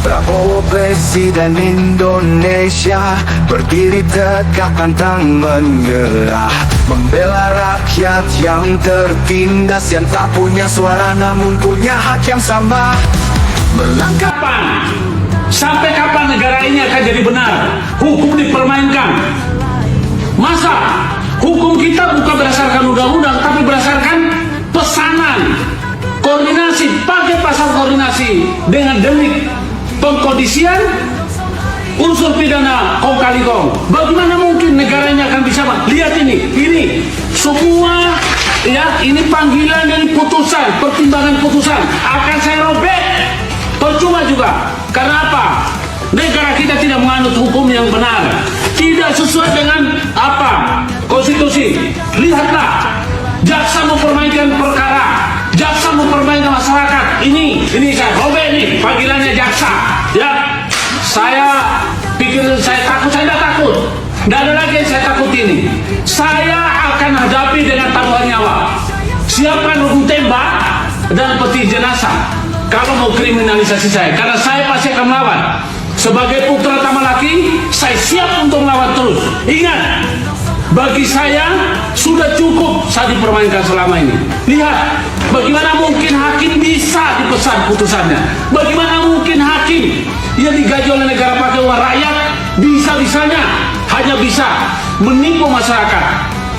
Prabowo Presiden Indonesia, berdiri tegak pantang menyerah, membela rakyat yang tertindas, yang tak punya suara namun punya hak yang sama. Melangkah Sampai kapan negara ini akan jadi benar? Hukum dipermainkan. Masa hukum kita bukan berdasarkan undang-undang, tapi berdasarkan pesanan, koordinasi, pakai pasal koordinasi dengan delik pengkondisian, unsur pidana kong kali kong. Bagaimana mungkin negara ini akan bisa? Lihat ini semua ya, ini panggilan dari putusan, pertimbangan putusan akan saya robek. Percuma juga. Karena apa? Negara kita tidak menganut hukum yang benar, tidak sesuai dengan apa? Konstitusi. Lihatlah, jaksa mempermainkan perkara, jaksa mempermainkan masyarakat. Ini saya robek nih panggilannya jaksa. Ya, saya pikir saya takut, saya tidak takut. Tidak ada lagi yang saya takut ini. Saya akan hadapi dengan taruhan nyawa. Siapkan hukum tembak dan peti jenazah kalau mau kriminalisasi saya, karena saya pasti akan melawan. Sebagai putra utama laki, saya siap untuk melawan terus. Ingat, bagi saya sudah cukup saya dipermainkan selama ini. Lihat, bagaimana mungkin hakim bisa dipesan putusannya? Bagaimana mungkin hakim yang digaji oleh negara pakai uang rakyat bisa-bisanya hanya bisa menipu masyarakat?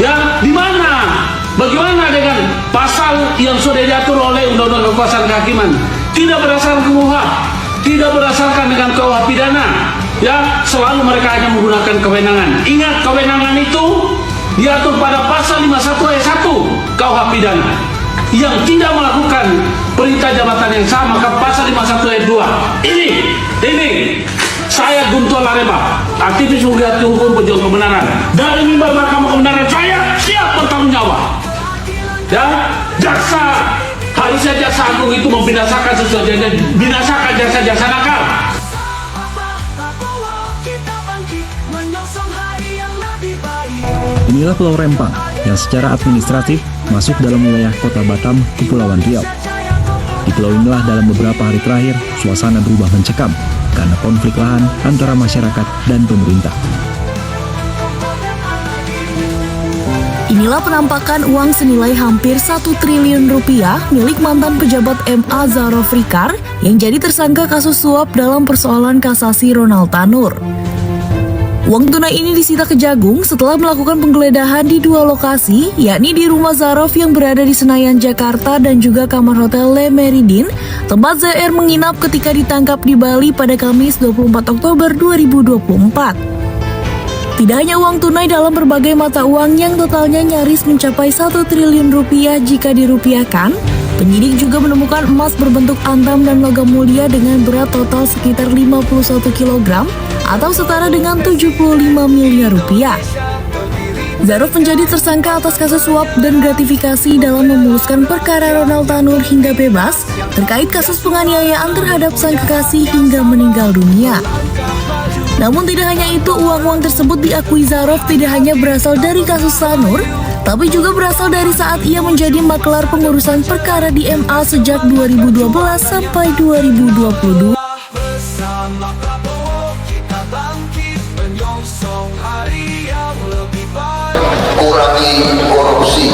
Ya, di mana? Bagaimana dengan pasal yang sudah diatur oleh Undang-Undang Kekuasaan Kehakiman? Tidak berdasarkan KUHP, tidak berdasarkan dengan KUH pidana. Ya, selalu mereka hanya menggunakan kewenangan. Ingat, kewenangan itu diatur pada pasal 51 ayat 1 KUH pidana. Yang tidak melakukan perintah jabatan yang sama, maka pasal 51 ayat 2. Ini saya Guntur Lareba, aktivis hukum pejuang kebenaran. Dari mimbar Mahkamah Kebenaran saya siap bertanggung jawab. Ya, jaksa, harusnya jaksa agung itu membinasakan sesuatu, binasakan jaksa-jaksa nakal. Inilah Pulau Rempang yang secara administratif masuk dalam wilayah Kota Batam, Kepulauan Riau. Di pulau inilah dalam beberapa hari terakhir suasana berubah mencekam karena konflik lahan antara masyarakat dan pemerintah. Inilah penampakan uang senilai hampir 1 triliun rupiah milik mantan pejabat MA Zarof Rikar yang jadi tersangka kasus suap dalam persoalan kasasi Ronald Tanur. Uang tunai ini disita Kejagung setelah melakukan penggeledahan di 2 lokasi, yakni di rumah Zarof yang berada di Senayan, Jakarta dan juga kamar hotel Le Meridin, tempat ZR menginap ketika ditangkap di Bali pada Kamis 24 Oktober 2024. Tidak hanya uang tunai dalam berbagai mata uang yang totalnya nyaris mencapai 1 triliun rupiah jika dirupiahkan, penyidik juga menemukan emas berbentuk antam dan logam mulia dengan berat total sekitar 51 kg atau setara dengan 75 miliar rupiah. Zarof menjadi tersangka atas kasus suap dan gratifikasi dalam memuluskan perkara Ronald Tanur hingga bebas terkait kasus penganiayaan terhadap sang kekasih hingga meninggal dunia. Namun tidak hanya itu, uang-uang tersebut diakui Zarof tidak hanya berasal dari kasus Tanur, tapi juga berasal dari saat ia menjadi maklar pengurusan perkara di MA sejak 2012 sampai 2022. Kurangi korupsi.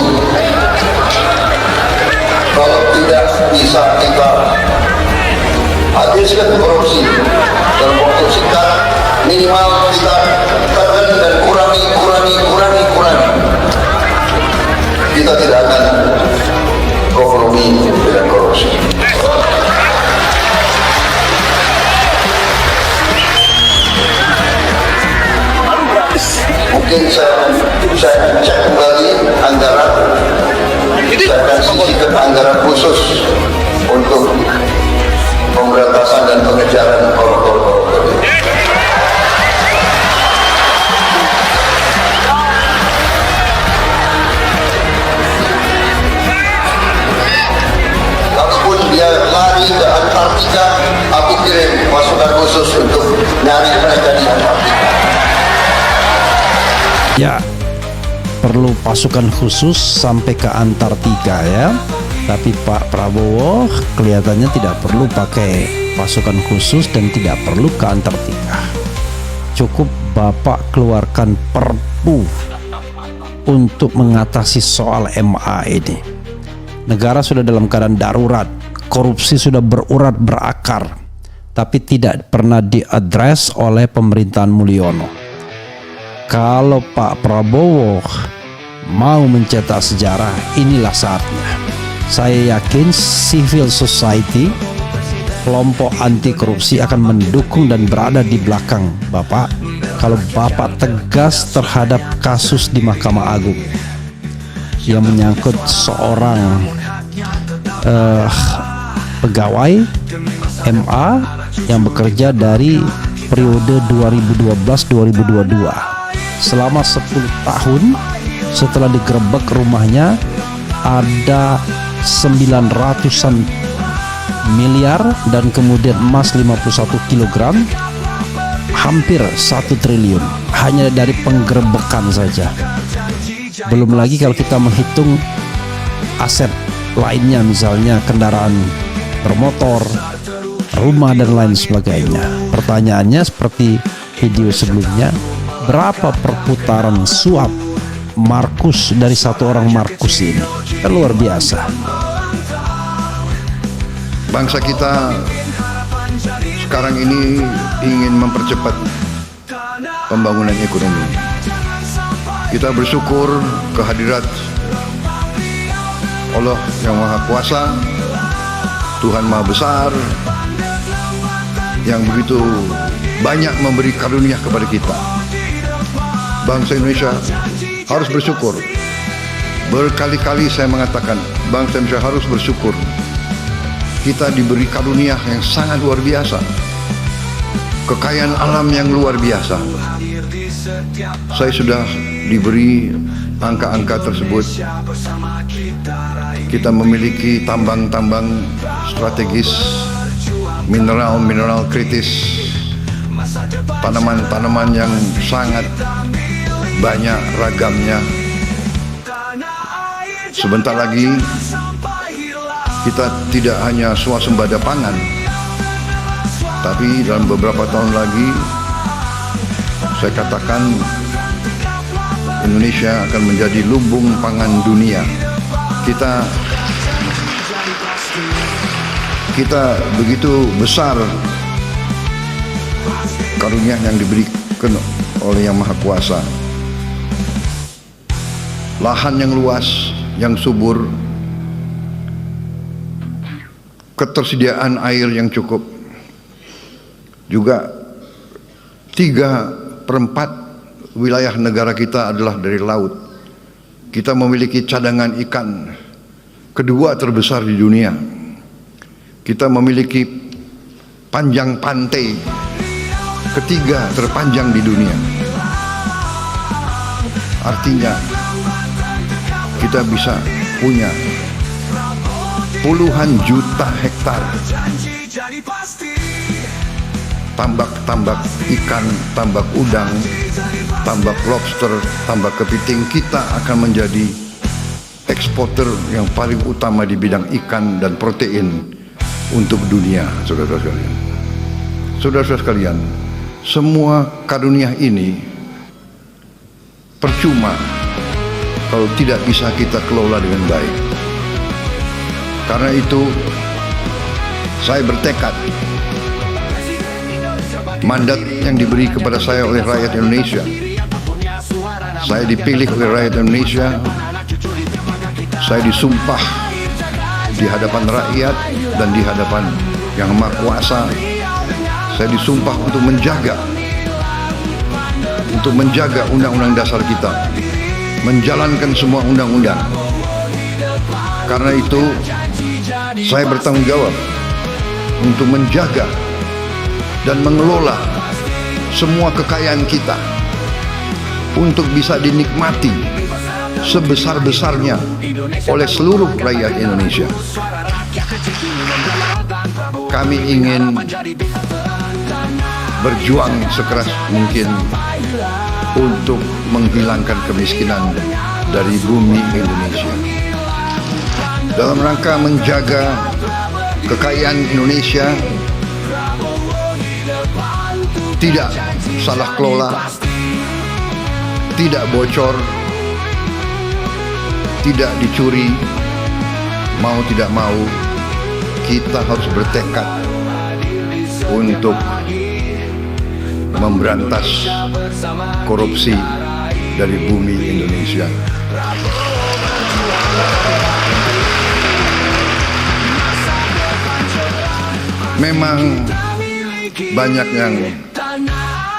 Kalau tidak bisa kita habiskan korupsi dalam waktu singkat, minimal kita tekan dan kurangi. Kita tidak akan kompromi dengan korupsi. Mungkin saya cek kembali anggaran, saya akan sisihkan anggaran khusus untuk pemberantasan dan pengejaran koruptor. Kalaupun dia lari ke Antartika, aku kirim pasukan khusus untuk nyari mereka di Antartika. Ya, perlu pasukan khusus sampai ke Antartika ya. Tapi Pak Prabowo kelihatannya tidak perlu pakai pasukan khusus dan tidak perlu ke Antartika. Cukup Bapak keluarkan perpu untuk mengatasi soal MA ini. Negara sudah dalam keadaan darurat, korupsi sudah berurat berakar, tapi tidak pernah diadres oleh pemerintahan Mulyono. Kalau Pak Prabowo mau mencetak sejarah, inilah saatnya. Saya yakin civil society, kelompok anti korupsi akan mendukung dan berada di belakang Bapak kalau Bapak tegas terhadap kasus di Mahkamah Agung yang menyangkut seorang pegawai MA yang bekerja dari periode 2012-2022. Selama 10 tahun setelah digerebek rumahnya, ada 900-an miliar dan kemudian emas 51 kg, hampir 1 triliun hanya dari penggerebekan saja. Belum lagi kalau kita menghitung aset lainnya, misalnya kendaraan bermotor, rumah dan lain sebagainya. Pertanyaannya seperti video sebelumnya, berapa perputaran suap Markus dari satu orang Markus ini? Kan luar biasa. Bangsa kita sekarang ini ingin mempercepat pembangunan ekonomi. Kita bersyukur kehadirat Allah yang Maha Kuasa, Tuhan Maha Besar, yang begitu banyak memberi karunia kepada kita. Bangsa Indonesia harus bersyukur. Berkali-kali saya mengatakan, bangsa Indonesia harus bersyukur. Kita diberi karunia yang sangat luar biasa, kekayaan alam yang luar biasa. Saya sudah diberi angka-angka tersebut. Kita memiliki tambang-tambang strategis, mineral-mineral kritis, tanaman-tanaman yang sangat banyak ragamnya. Sebentar lagi kita tidak hanya swasembada pangan, tapi dalam beberapa tahun lagi saya katakan Indonesia akan menjadi lumbung pangan dunia. Kita begitu besar karunia yang diberikan oleh Yang Maha Kuasa. Lahan yang luas, yang subur, ketersediaan air yang cukup, juga 3/4 wilayah negara kita adalah dari laut. Kita memiliki cadangan ikan kedua terbesar di dunia. Kita memiliki panjang pantai ketiga terpanjang di dunia. Artinya kita bisa punya puluhan juta hektar tambak-tambak ikan, tambak udang, tambak lobster, tambak kepiting. Kita akan menjadi eksporter yang paling utama di bidang ikan dan protein untuk dunia, saudara-saudara sekalian. Saudara-saudara sekalian, semua karunia ini percuma kalau tidak bisa kita kelola dengan baik. Karena itu saya bertekad, mandat yang diberi kepada saya oleh rakyat Indonesia, saya dipilih oleh rakyat Indonesia, saya disumpah di hadapan rakyat dan di hadapan Yang Maha Kuasa. Saya disumpah untuk menjaga undang-undang dasar kita, menjalankan semua undang-undang. Karena itu saya bertanggung jawab untuk menjaga dan mengelola semua kekayaan kita untuk bisa dinikmati sebesar-besarnya oleh seluruh rakyat Indonesia. Kami ingin berjuang sekeras mungkin untuk menghilangkan kemiskinan dari bumi Indonesia. Dalam rangka menjaga kekayaan Indonesia tidak salah kelola, tidak bocor, tidak dicuri. Mau tidak mau, kita harus bertekad untuk memberantas korupsi dari bumi Indonesia. Memang banyak yang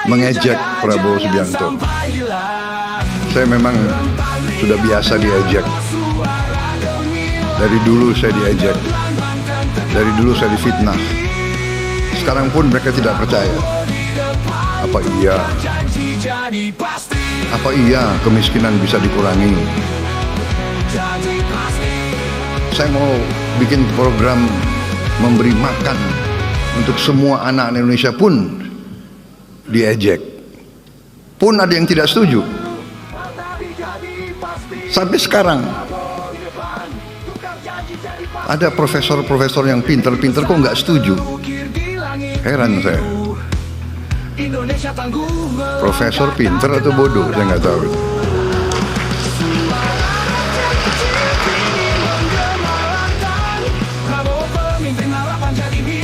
mengejek Prabowo Subianto. Saya memang sudah biasa diejek. Dari dulu saya diejek. Dari dulu saya difitnah. Sekarang pun mereka tidak percaya. Apa iya kemiskinan bisa dikurangi? Saya mau bikin program memberi makan untuk semua anak Indonesia pun diejek. Pun ada yang tidak setuju. Sampai sekarang ada profesor-profesor yang pinter-pinter kok nggak setuju. Heran saya. Profesor pinter atau bodoh, saya nggak tahu.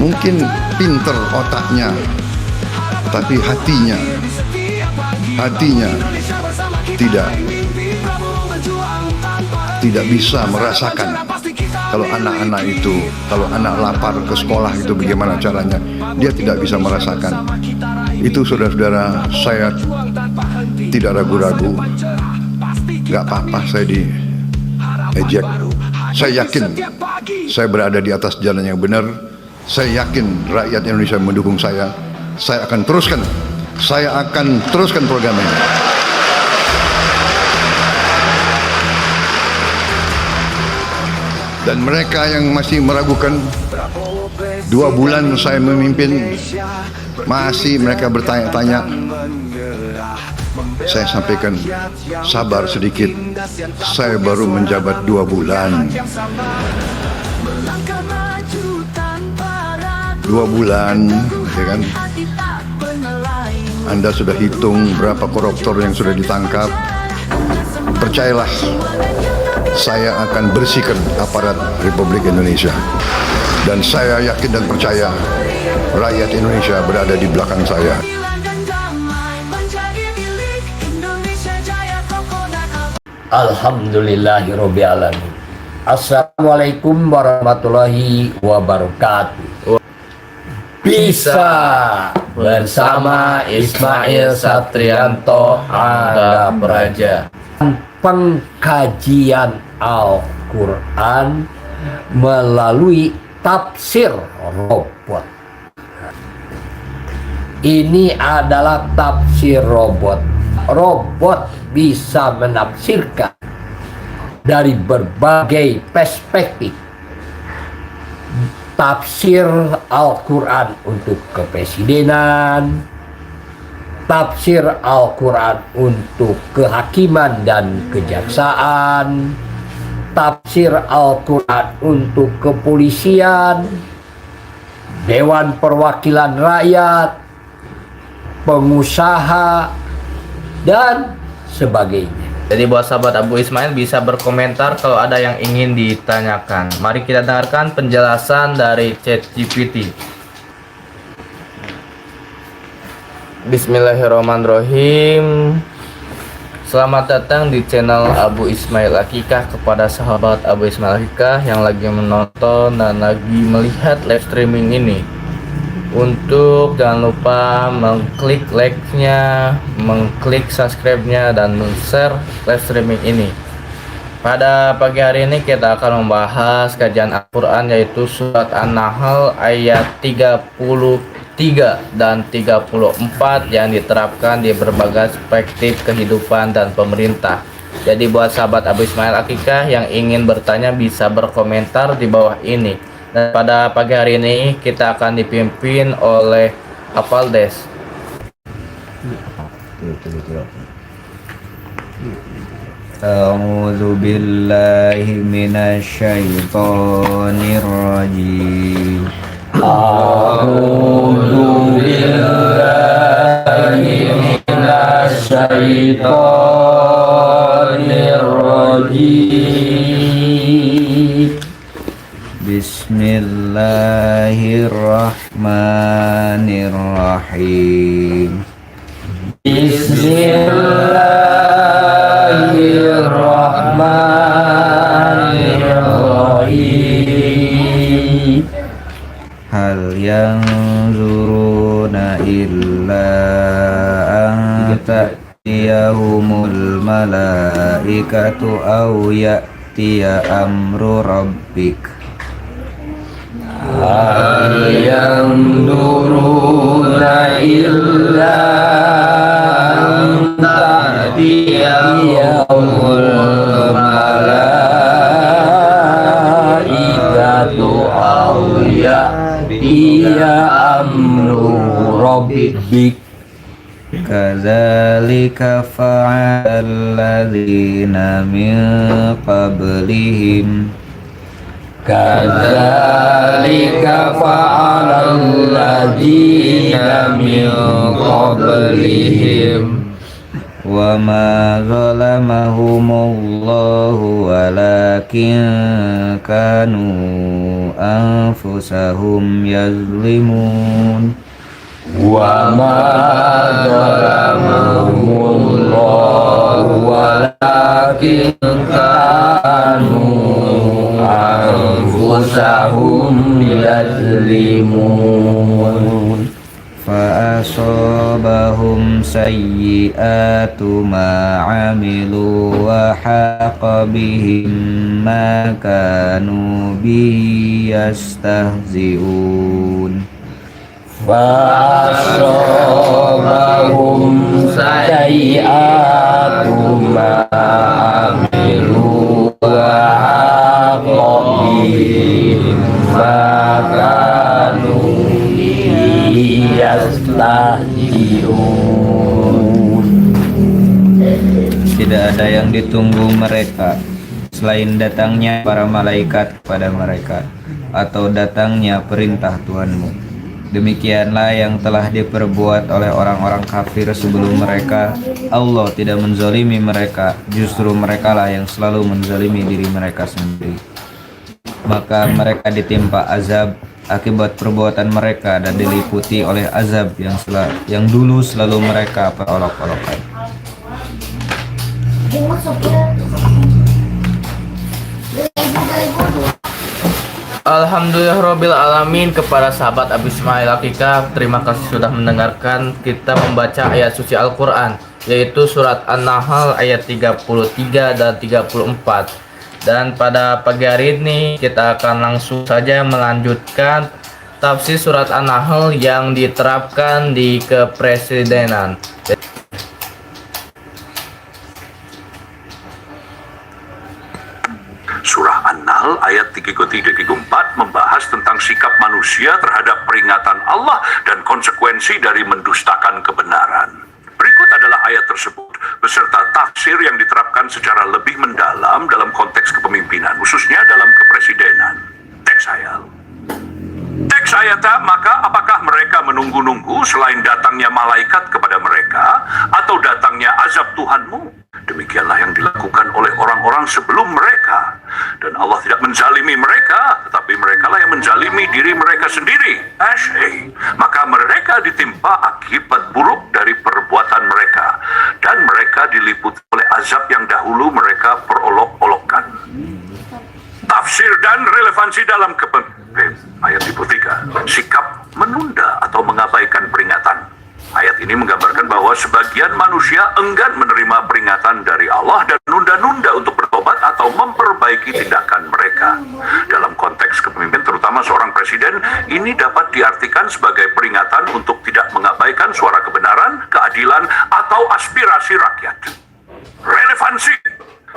Mungkin pinter otaknya, tapi hatinya tidak bisa merasakan kalau anak-anak itu, kalau anak lapar ke sekolah itu bagaimana caranya. Dia tidak bisa merasakan. Itu saudara-saudara, saya tidak ragu-ragu. Gak apa-apa saya diejek. Saya yakin saya berada di atas jalan yang benar. Saya yakin rakyat Indonesia mendukung saya. Saya akan teruskan program ini. Dan mereka yang masih meragukan, 2 bulan saya memimpin, masih mereka bertanya-tanya. Saya sampaikan, sabar sedikit, saya baru menjabat 2 bulan. 2 bulan, ya kan? Anda sudah hitung berapa koruptor yang sudah ditangkap. Percayalah, saya akan bersihkan aparat Republik Indonesia. Dan saya yakin dan percaya rakyat Indonesia berada di belakang saya. Alhamdulillahirabbil alamin. Assalamualaikum warahmatullahi wabarakatuh. Bisa bersama Ismail Satrianto Ada Praja. Pengkajian Al-Quran melalui tafsir robot. Ini adalah tafsir robot. Robot bisa menafsirkan dari berbagai perspektif. Tafsir Al-Quran untuk kepresidenan, tafsir Al-Quran untuk kehakiman dan kejaksaan, tafsir Al-Quran untuk kepolisian, Dewan Perwakilan Rakyat, pengusaha, dan sebagainya. Jadi buat sahabat Abu Ismail bisa berkomentar kalau ada yang ingin ditanyakan. Mari kita dengarkan penjelasan dari ChatGPT. Bismillahirrahmanirrahim. Selamat datang di channel Abu Ismail Akikah. Kepada sahabat Abu Ismail Akikah yang lagi menonton dan lagi melihat live streaming ini, untuk jangan lupa mengklik like-nya, mengklik subscribe-nya, dan men-share live streaming ini. Pada pagi hari ini kita akan membahas kajian Al-Quran, yaitu surat An-Nahl ayat 33 dan 34 yang diterapkan di berbagai perspektif kehidupan dan pemerintah. Jadi buat sahabat Abu Ismail Akikah yang ingin bertanya bisa berkomentar di bawah ini. Dan pada pagi hari ini kita akan dipimpin oleh Apaldes. A'udzu billahi minasy syaithanir rajim. A'udzu billahi minasy syaithanir rajim. Bismillahirrahmanirrahim. Bismillahirrahmanirrahim. Hal yanzuruna illa an ta'tiyahumul malaikatu aw ya'tiya amru rabbik. Hal yanzuruna illa an ta'tiyahumul malaikatu aw ya'tiya amru rabbik. Kadzalika fa'alal ladzina min qablihim. Kadzalika fa'alal ladzina min qablihim. Wa ma zalamahumullahu walakin kanu anfusahum yazlimun. Wa ma zalamahumullahu walakin kanu anfusahum yazlimun. Fa'asabahum sayyi'atu ma 'amilu wa haqa bihim ma kanu bihi yastahzi'un. Fa'asabahum sayyi'atu ma 'amilu wa haqa bihim ma kanu yastahzi'un. Tidak ada yang ditunggu mereka selain datangnya para malaikat kepada mereka atau datangnya perintah Tuhanmu. Demikianlah yang telah diperbuat oleh orang-orang kafir sebelum mereka. Allah tidak menzalimi mereka, justru merekalah yang selalu menzalimi diri mereka sendiri. Maka mereka ditimpa azab akibat perbuatan mereka dan diliputi oleh azab yang dulu selalu mereka perolok-olokkan. Alhamdulillahirabbil alamin. Kepada sahabat Abu Ismail Akikah, terima kasih sudah mendengarkan kita membaca ayat suci Al-Qur'an, yaitu surat An-Nahl ayat 33 dan 34. Dan pada pagi hari ini kita akan langsung saja melanjutkan tafsir surat An-Nahl yang diterapkan di kepresidenan. Surah An-Nahl ayat 33-34 membahas tentang sikap manusia terhadap peringatan Allah dan konsekuensi dari mendustakan kebenaran. Berikut adalah ayat tersebut beserta tafsir yang diterapkan secara lebih mendalam dalam konteks kepemimpinan, khususnya dalam kepresidenan. Teks ayat, maka apakah mereka menunggu-nunggu selain datangnya malaikat kepada mereka atau datangnya azab Tuhanmu? Demikianlah yang dilakukan oleh orang-orang sebelum mereka. Dan Allah tidak menzalimi mereka, tetapi merekalah yang menzalimi diri mereka sendiri. Maka mereka ditimpa akibat buruk dari perbuatan mereka, dan mereka diliputi oleh azab yang dahulu mereka perolok-olokkan. Tafsir dan relevansi dalam ayat 33. Sikap menunda atau mengabaikan peringatan. Ayat ini menggambarkan bahwa sebagian manusia enggan menerima peringatan dari Allah dan nunda-nunda untuk bertobat atau memperbaiki tindakan mereka. Dalam konteks kepemimpinan, terutama seorang presiden, ini dapat diartikan sebagai peringatan untuk tidak mengabaikan suara kebenaran, keadilan, atau aspirasi rakyat. Relevansi.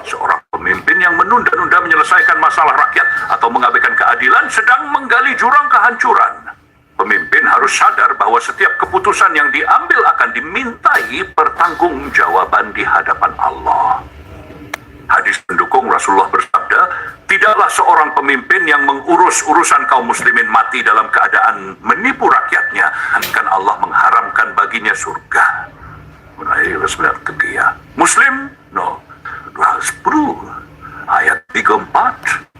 Seorang pemimpin yang menunda-nunda menyelesaikan masalah rakyat atau mengabaikan keadilan sedang menggali jurang kehancuran. Pemimpin harus sadar bahwa setiap keputusan yang diambil akan dimintai pertanggungjawaban di hadapan Allah. Hadis pendukung Rasulullah bersabda, tidaklah seorang pemimpin yang mengurus urusan kaum muslimin mati dalam keadaan menipu rakyatnya, akan Allah mengharamkan baginya surga. Muslim, no, 10 ayat 34,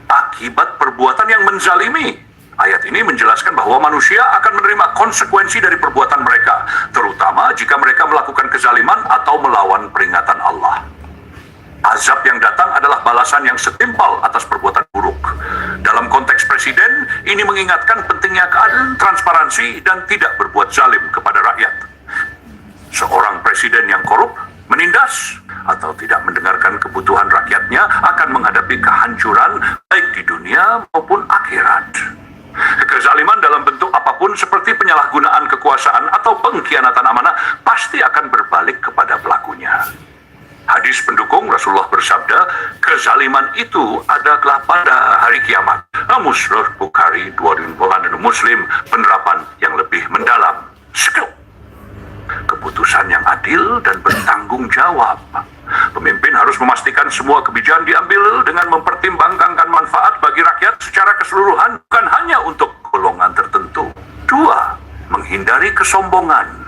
akibat perbuatan yang menzalimi. Ayat ini menjelaskan bahwa manusia akan menerima konsekuensi dari perbuatan mereka, terutama jika mereka melakukan kezaliman atau melawan peringatan Allah. Azab yang datang adalah balasan yang setimpal atas perbuatan buruk. Dalam konteks presiden, ini mengingatkan pentingnya keadilan, transparansi, dan tidak berbuat zalim kepada rakyat. Seorang presiden yang korup, menindas, atau tidak mendengarkan kebutuhan rakyatnya akan menghadapi kehancuran baik di dunia maupun akhirat. Kezaliman dalam bentuk apapun seperti penyalahgunaan kekuasaan atau pengkhianatan amanah pasti akan berbalik kepada pelakunya. Hadis pendukung Rasulullah bersabda, kezaliman itu adalah pada hari kiamat. Muslim Bukhari 2000 Muslim, penerapan yang lebih mendalam. Keputusan yang adil dan bertanggung jawab. Pemimpin harus memastikan semua kebijakan diambil dengan mempertimbangkan manfaat bagi rakyat secara keseluruhan, bukan hanya untuk golongan tertentu. 2. Menghindari kesombongan.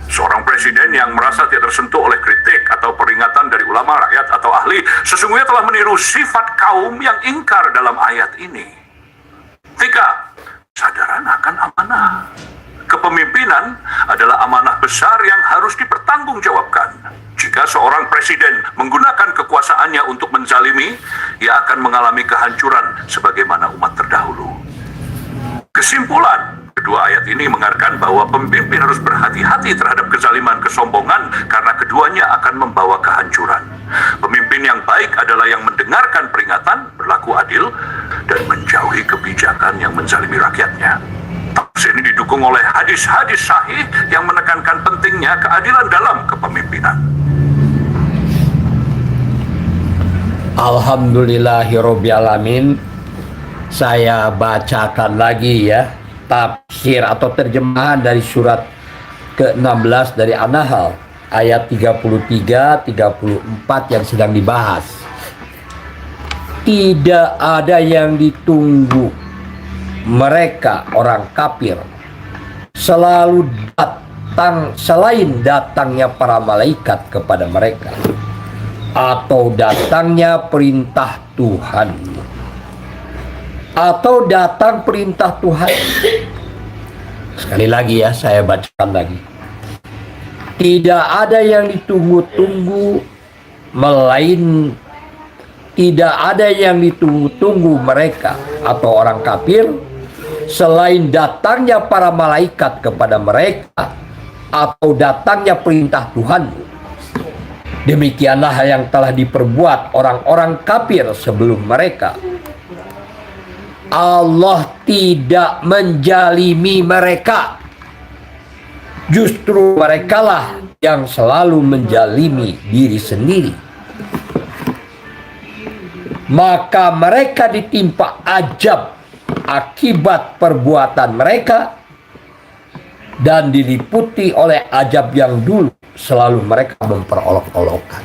Seorang presiden yang merasa tidak tersentuh oleh kritik atau peringatan dari ulama, rakyat, atau ahli, sesungguhnya telah meniru sifat kaum yang ingkar dalam ayat ini. 3. Kesadaran akan amanah. Kepemimpinan adalah amanah besar yang harus dipertanggungjawabkan. Jika seorang presiden menggunakan kekuasaannya untuk menzalimi, ia akan mengalami kehancuran sebagaimana umat terdahulu. Kesimpulan, kedua ayat ini mengajarkan bahwa pemimpin harus berhati-hati terhadap kezaliman, kesombongan, karena keduanya akan membawa kehancuran. Pemimpin yang baik adalah yang mendengarkan peringatan, berlaku adil, dan menjauhi kebijakan yang menzalimi rakyatnya. Tafsir ini didukung oleh hadis-hadis sahih yang menekankan pentingnya keadilan dalam kepemimpinan. Alhamdulillahirobbilalamin. Saya bacakan lagi ya tafsir atau terjemahan dari surat ke-16 dari An-Nahl ayat 33-34 yang sedang dibahas. Tidak ada yang ditunggu mereka orang kafir selalu datang selain datangnya para malaikat kepada mereka atau datangnya perintah Tuhan, atau datang perintah Tuhan. Sekali lagi ya, saya bacakan lagi. Tidak ada yang ditunggu-tunggu tidak ada yang ditunggu-tunggu mereka atau orang kafir selain datangnya para malaikat kepada mereka atau datangnya perintah Tuhan. Demikianlah yang telah diperbuat orang-orang kafir sebelum mereka. Allah tidak menjalimi mereka. Justru merekalah yang selalu menjalimi diri sendiri. Maka mereka ditimpa azab akibat perbuatan mereka dan diliputi oleh azab yang dulu selalu mereka memperolok-olokkan.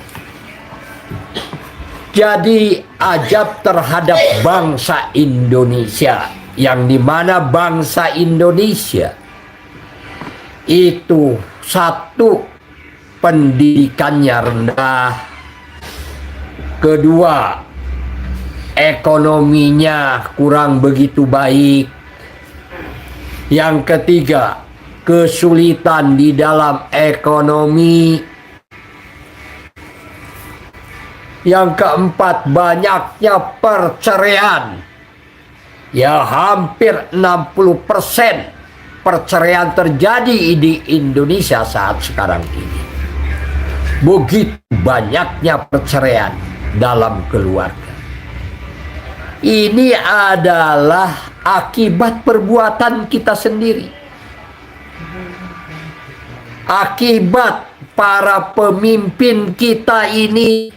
Jadi azab terhadap bangsa Indonesia, yang dimana bangsa Indonesia itu satu, pendidikannya rendah, kedua, ekonominya kurang begitu baik, yang ketiga, kesulitan di dalam ekonomi, yang keempat, banyaknya perceraian. Ya, hampir 60% perceraian terjadi di Indonesia saat sekarang ini. Begitu banyaknya perceraian dalam keluarga. Ini adalah akibat perbuatan kita sendiri. Akibat para pemimpin kita ini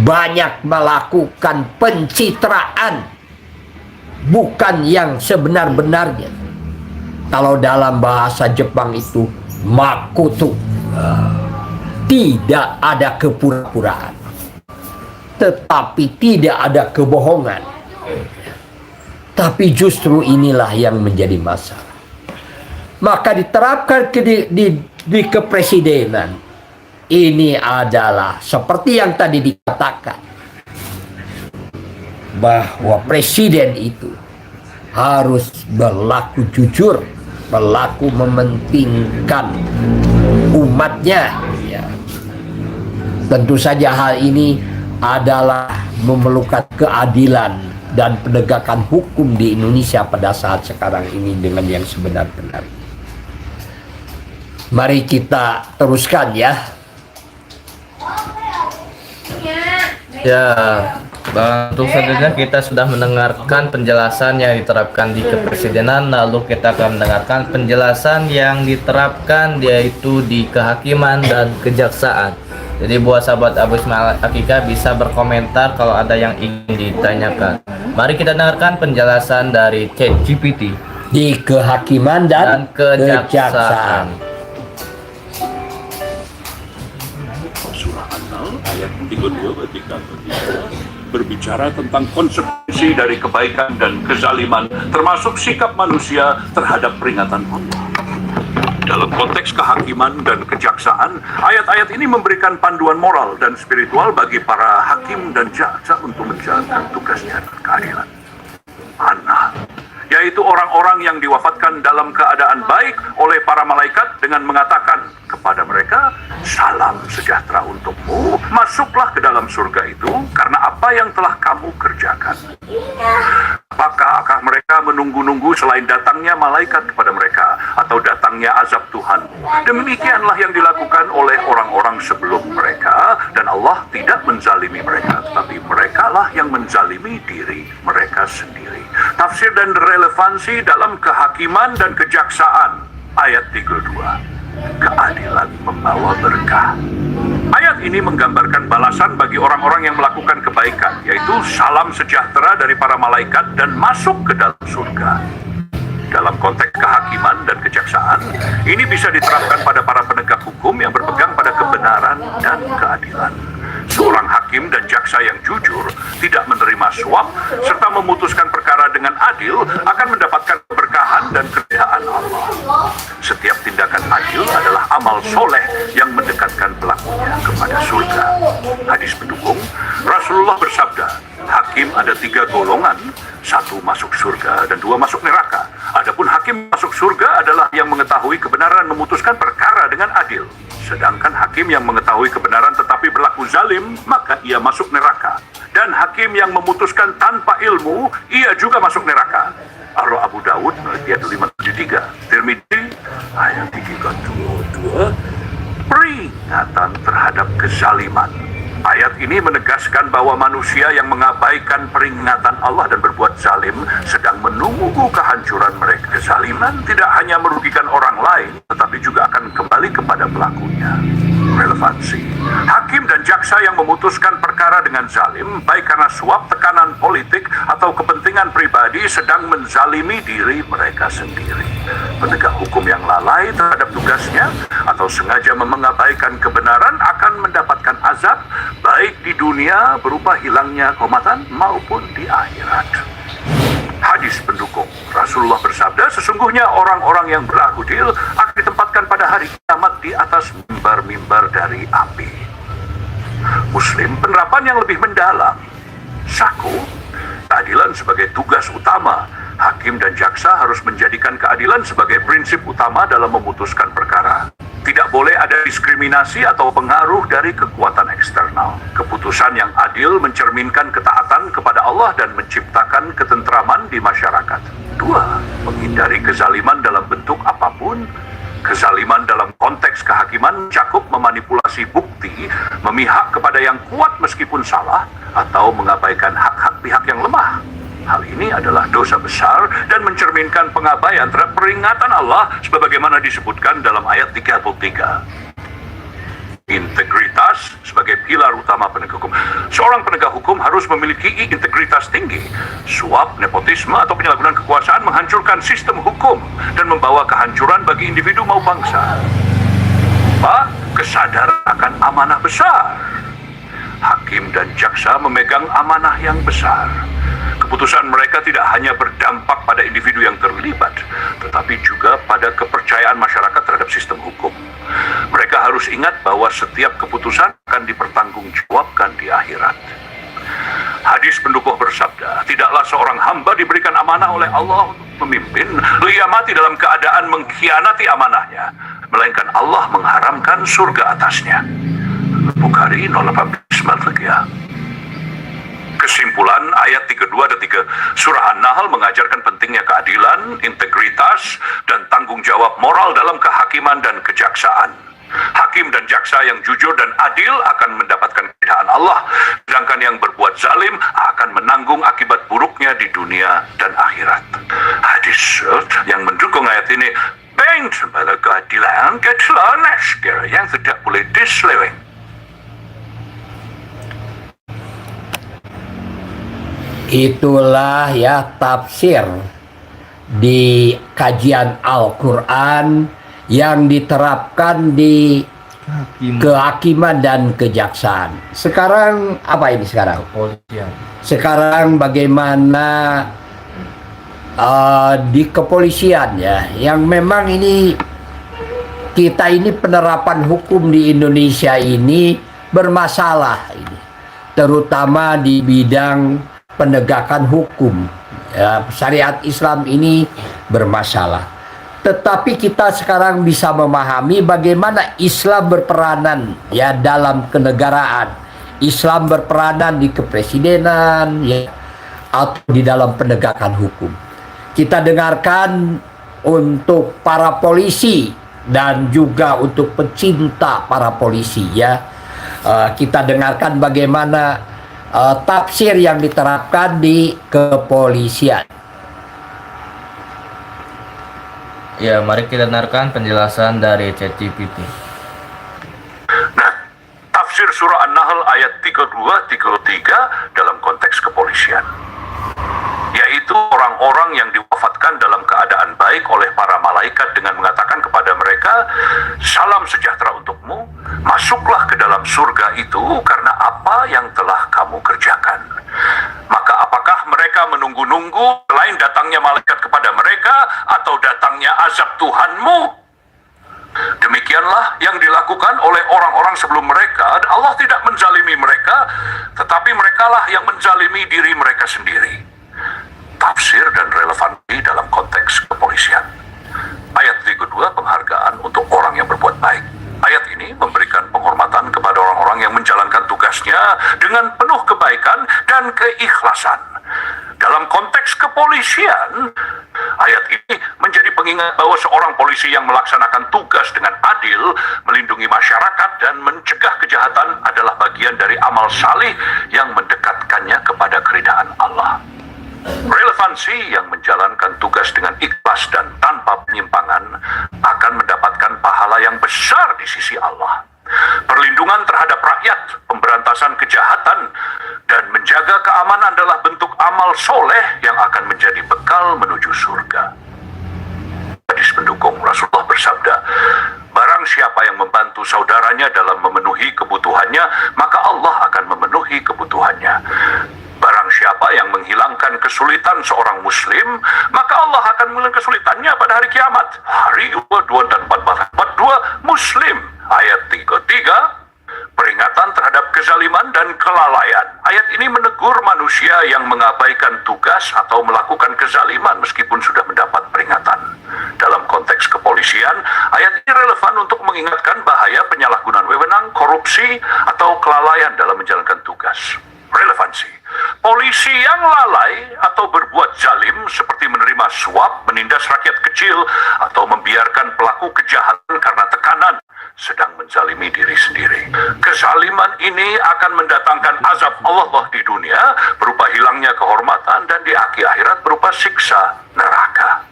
banyak melakukan pencitraan bukan yang sebenar-benarnya. Kalau dalam bahasa Jepang itu makoto, tidak ada kepura-puraan. tetapi tidak ada kebohongan. Tapi justru inilah yang menjadi masalah. Maka diterapkan di kepresidenan. Ini adalah seperti yang tadi dikatakan, bahwa presiden itu harus berlaku jujur, berlaku mementingkan umatnya. Ya. Tentu saja hal ini adalah memerlukan keadilan dan penegakan hukum di Indonesia pada saat sekarang ini dengan yang sebenar-benar. Mari kita teruskan ya. Ya, untuk selanjutnya kita sudah mendengarkan penjelasan yang diterapkan di kepresidenan, lalu kita akan mendengarkan penjelasan yang diterapkan yaitu di kehakiman dan kejaksaan. Jadi buat sahabat Abu Ismail Akika bisa berkomentar kalau ada yang ingin ditanyakan. Mari kita dengarkan penjelasan dari ChatGPT Di kehakiman dan kejaksaan. Surah An-Nahl ayat 32 berbicara tentang konsekuensi dari kebaikan dan kezaliman, termasuk sikap manusia terhadap peringatan Allah. Dalam konteks kehakiman dan kejaksaan, ayat-ayat ini memberikan panduan moral dan spiritual bagi para hakim dan jaksa untuk menjalankan tugasnya dan keadilan. An-Nahl, yaitu orang-orang yang diwafatkan dalam keadaan baik oleh para malaikat dengan mengatakan kepada mereka, salam sejahtera untukmu, masuklah ke dalam surga itu karena apa yang telah kamu kerjakan. Apakah mereka menunggu-nunggu selain datangnya malaikat kepada mereka atau datangnya azab Tuhan? Demikianlah yang dilakukan oleh orang-orang sebelum mereka, dan Allah tidak menzalimi mereka, tetapi merekalah yang menzalimi diri mereka sendiri. Tafsir dan relevansi dalam kehakiman dan kejaksaan. Ayat 32. Keadilan membawa berkah. Ayat ini menggambarkan balasan bagi orang-orang yang melakukan kebaikan, yaitu salam sejahtera dari para malaikat dan masuk ke dalam surga. Dalam konteks kehakiman dan kejaksaan, ini bisa diterapkan pada para penegak hukum yang berpegang pada kebenaran dan keadilan. Seorang hakim dan jaksa yang jujur, tidak menerima suap, serta memutuskan perkara dengan adil akan mendapatkan keberkahan dan keridhaan Allah. Setiap tindakan adil adalah amal soleh yang mendekatkan pelakunya kepada surga. Hadis pendukung, Rasulullah bersabda, hakim ada 3 golongan, 1 masuk surga dan 2 masuk neraka. Adapun hakim masuk surga adalah yang mengetahui kebenaran memutuskan perkara dengan adil. Sedangkan hakim yang mengetahui kebenaran tetapi berlaku zalim, maka ia masuk neraka. Dan hakim yang memutuskan tanpa ilmu, ia juga masuk neraka. Abu Dawud, ayat 573. Tirmidzi, ayat 322. Peringatan terhadap kezaliman. Ayat ini menegaskan bahwa manusia yang mengabaikan peringatan Allah dan berbuat zalim sedang menunggu kehancuran mereka. Kezaliman tidak hanya merugikan orang lain, tetapi juga akan kembali kepada pelakunya. Relevansi. Hakim dan jaksa yang memutuskan perkara dengan zalim, baik karena suap, tekanan politik, atau kepentingan pribadi, sedang menzalimi diri mereka sendiri. Penegak hukum yang lalai terhadap tugasnya atau sengaja mengabaikan kebenaran akan mendapatkan azab, baik di dunia berupa hilangnya kehormatan maupun di akhirat. Hadis pendukung, Rasulullah bersabda, sesungguhnya orang-orang yang beradil akan ditempatkan pada hari kiamat di atas mimbar-mimbar dari api. Muslim, penerapan yang lebih mendalam. Satu, keadilan sebagai tugas utama. Hakim dan jaksa harus menjadikan keadilan sebagai prinsip utama dalam memutuskan perkara. Tidak boleh ada diskriminasi atau pengaruh dari kekuatan eksternal. Keputusan yang adil mencerminkan ketaatan kepada Allah dan menciptakan ketentraman di masyarakat. 2. Menghindari kezaliman dalam bentuk apapun. Kezaliman dalam konteks kehakiman mencakup memanipulasi bukti, memihak kepada yang kuat meskipun salah, atau mengabaikan hak-hak pihak yang lemah. Hal ini adalah dosa besar dan mencerminkan pengabaian terhadap peringatan Allah sebagaimana disebutkan dalam ayat 33. Integritas sebagai pilar utama penegak hukum. Seorang penegak hukum harus memiliki integritas tinggi. Suap, nepotisme, atau penyalahgunaan kekuasaan menghancurkan sistem hukum dan membawa kehancuran bagi individu maupun bangsa. Kesadaran akan amanah besar. Hakim hakim dan jaksa memegang amanah yang besar. Keputusan mereka tidak hanya berdampak pada individu yang terlibat, tetapi juga pada kepercayaan masyarakat terhadap sistem hukum. Mereka harus ingat bahwa setiap keputusan akan dipertanggungjawabkan di akhirat. Hadis pendukuh bersabda, tidaklah seorang hamba diberikan amanah oleh Allah untuk memimpin, lalu ia mati dalam keadaan mengkhianati amanahnya, melainkan Allah mengharamkan surga atasnya. Bukhari 018. Kesimpulan ayat 32 dan 3 surah An-Nahl mengajarkan pentingnya keadilan, integritas, dan tanggung jawab moral dalam kehakiman dan kejaksaan. Hakim dan jaksa yang jujur dan adil akan mendapatkan keridhaan Allah, sedangkan yang berbuat zalim akan menanggung akibat buruknya di dunia dan akhirat. Hadis yang mendukung ayat ini, bent pada keadilan, keadilan yang tidak boleh diseleweng. Itulah ya tafsir di kajian Al-Quran yang diterapkan di kehakiman dan kejaksaan. Sekarang apa ini sekarang? Kepolisian. Sekarang bagaimana di kepolisian ya, yang memang ini kita ini penerapan hukum di Indonesia ini bermasalah ini, terutama di bidang penegakan hukum ya, syariat Islam ini bermasalah. Tetapi kita sekarang bisa memahami bagaimana Islam berperanan ya dalam kenegaraan, Islam berperanan di kepresidenan ya, atau di dalam penegakan hukum. Kita dengarkan untuk para polisi dan juga untuk pecinta para polisi ya, kita dengarkan bagaimana tafsir yang diterapkan di kepolisian. Ya, mari kita dengarkan penjelasan dari ChatGPT. Nah, tafsir surah An-Nahl ayat 32-33 dalam konteks kepolisian, yaitu orang-orang yang diwafatkan dalam keadaan baik oleh para malaikat dengan mengatakan kepada mereka, salam sejahtera untukmu, masuklah ke dalam surga itu karena apa yang telah kamu kerjakan. Maka apakah mereka menunggu-nunggu selain datangnya malaikat kepada mereka atau datangnya azab Tuhanmu? Demikianlah yang dilakukan oleh orang-orang sebelum mereka. Allah tidak menzalimi mereka, tetapi merekalah yang menzalimi diri mereka sendiri. Tafsir dan relevansi dalam konteks kepolisian. Ayat 32, penghargaan untuk orang yang berbuat baik. Ayat ini memberikan penghormatan kepada orang-orang yang menjalankan tugasnya dengan penuh kebaikan dan keikhlasan. Dalam konteks kepolisian, ayat ini menjadi pengingat bahwa seorang polisi yang melaksanakan tugas dengan adil, melindungi masyarakat dan mencegah kejahatan adalah bagian dari amal salih yang mendekatkannya kepada keridhaan Allah. Relevansi yang menjalankan tugas dengan ikhlas dan tanpa penyimpangan akan mendapatkan pahala yang besar di sisi Allah. Perlindungan terhadap rakyat, pemberantasan kejahatan, dan menjaga keamanan adalah bentuk amal soleh yang akan menjadi bekal menuju surga. Hadis pendukung Rasulullah bersabda, barang siapa yang membantu saudaranya dalam memenuhi kebutuhannya, maka Allah akan memenuhi kebutuhannya. Barang siapa yang menghilangkan kesulitan seorang muslim, maka Allah akan menghilangkan kesulitannya pada hari kiamat. Hari 2 dan 42 muslim. Ayat 33, peringatan terhadap kezaliman dan kelalaian. Ayat ini menegur manusia yang mengabaikan tugas atau melakukan kezaliman meskipun sudah mendapat peringatan. Dalam konteks kepolisian, ayat ini relevan untuk mengingatkan bahaya penyalahgunaan wewenang, korupsi, atau kelalaian dalam menjalankan tugas. Relevansi. Polisi yang lalai atau berbuat zalim seperti menerima suap, menindas rakyat kecil, atau membiarkan pelaku kejahatan karena tekanan sedang menzalimi diri sendiri. Kezaliman ini akan mendatangkan azab Allah di dunia berupa hilangnya kehormatan dan di akhirat berupa siksa neraka.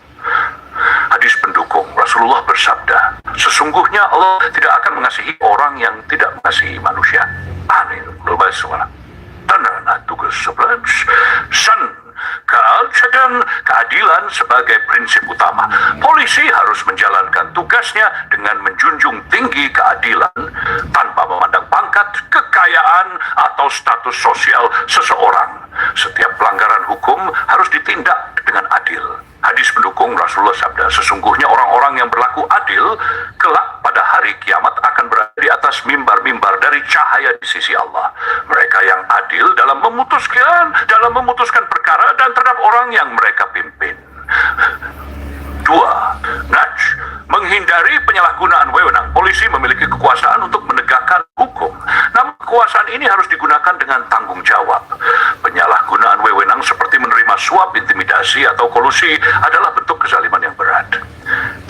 Hadis pendukung Rasulullah bersabda, sesungguhnya Allah tidak akan mengasihi orang yang tidak mengasihi manusia. Amin. San dan keadilan sebagai prinsip utama. Polisi harus menjalankan tugasnya dengan menjunjung tinggi keadilan tanpa memandang pangkat, kekayaan, atau status sosial seseorang. Setiap pelanggaran hukum harus ditindak dengan adil. Hadis pendukung Rasulullah sabda, sesungguhnya orang-orang yang berlaku adil kelak pada hari kiamat akan berada di atas mimbar-mimbar dari cahaya di sisi Allah. Mereka yang adil dalam memutuskan perkara dan terhadap orang yang mereka pimpin. 2. Najs, menghindari penyalahgunaan wewenang. Polisi memiliki kekuasaan untuk menegakkan hukum. Namun kekuasaan ini harus digunakan dengan tanggung jawab. Penyalahgunaan wewenang seperti menerima suap, intimidasi, atau kolusi adalah bentuk kezaliman yang berat. 3.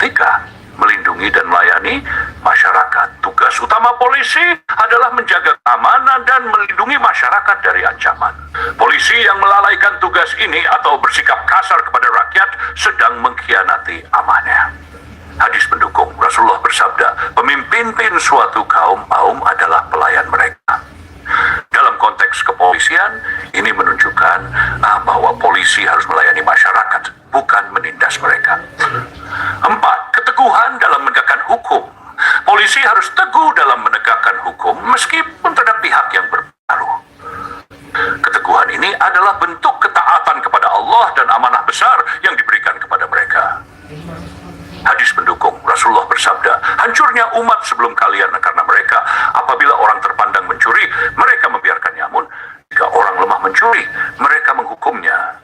Melindungi dan melayani masyarakat. Tugas utama polisi adalah menjaga keamanan dan melindungi masyarakat dari ancaman. Polisi yang melalaikan tugas ini atau bersikap kasar kepada rakyat sedang mengkhianati amanah. Hadis pendukung Rasulullah bersabda, pemimpin suatu kaum adalah pelayan mereka. Dalam konteks kepolisian, ini menunjukkan bahwa polisi harus melayani masyarakat, bukan menindas mereka. 4. Keteguhan dalam menegakkan hukum. Polisi harus teguh dalam menegakkan hukum meskipun terhadap pihak yang berpengaruh. Keteguhan ini adalah bentuk ketaatan kepada Allah dan amanah besar yang diberikan kepada mereka. Hadis pendukung Rasulullah bersabda, hancurnya umat sebelum kalian karena mereka. Apabila orang terpandang mencuri, mereka membiarkannya. Namun jika orang lemah mencuri, mereka menghukumnya.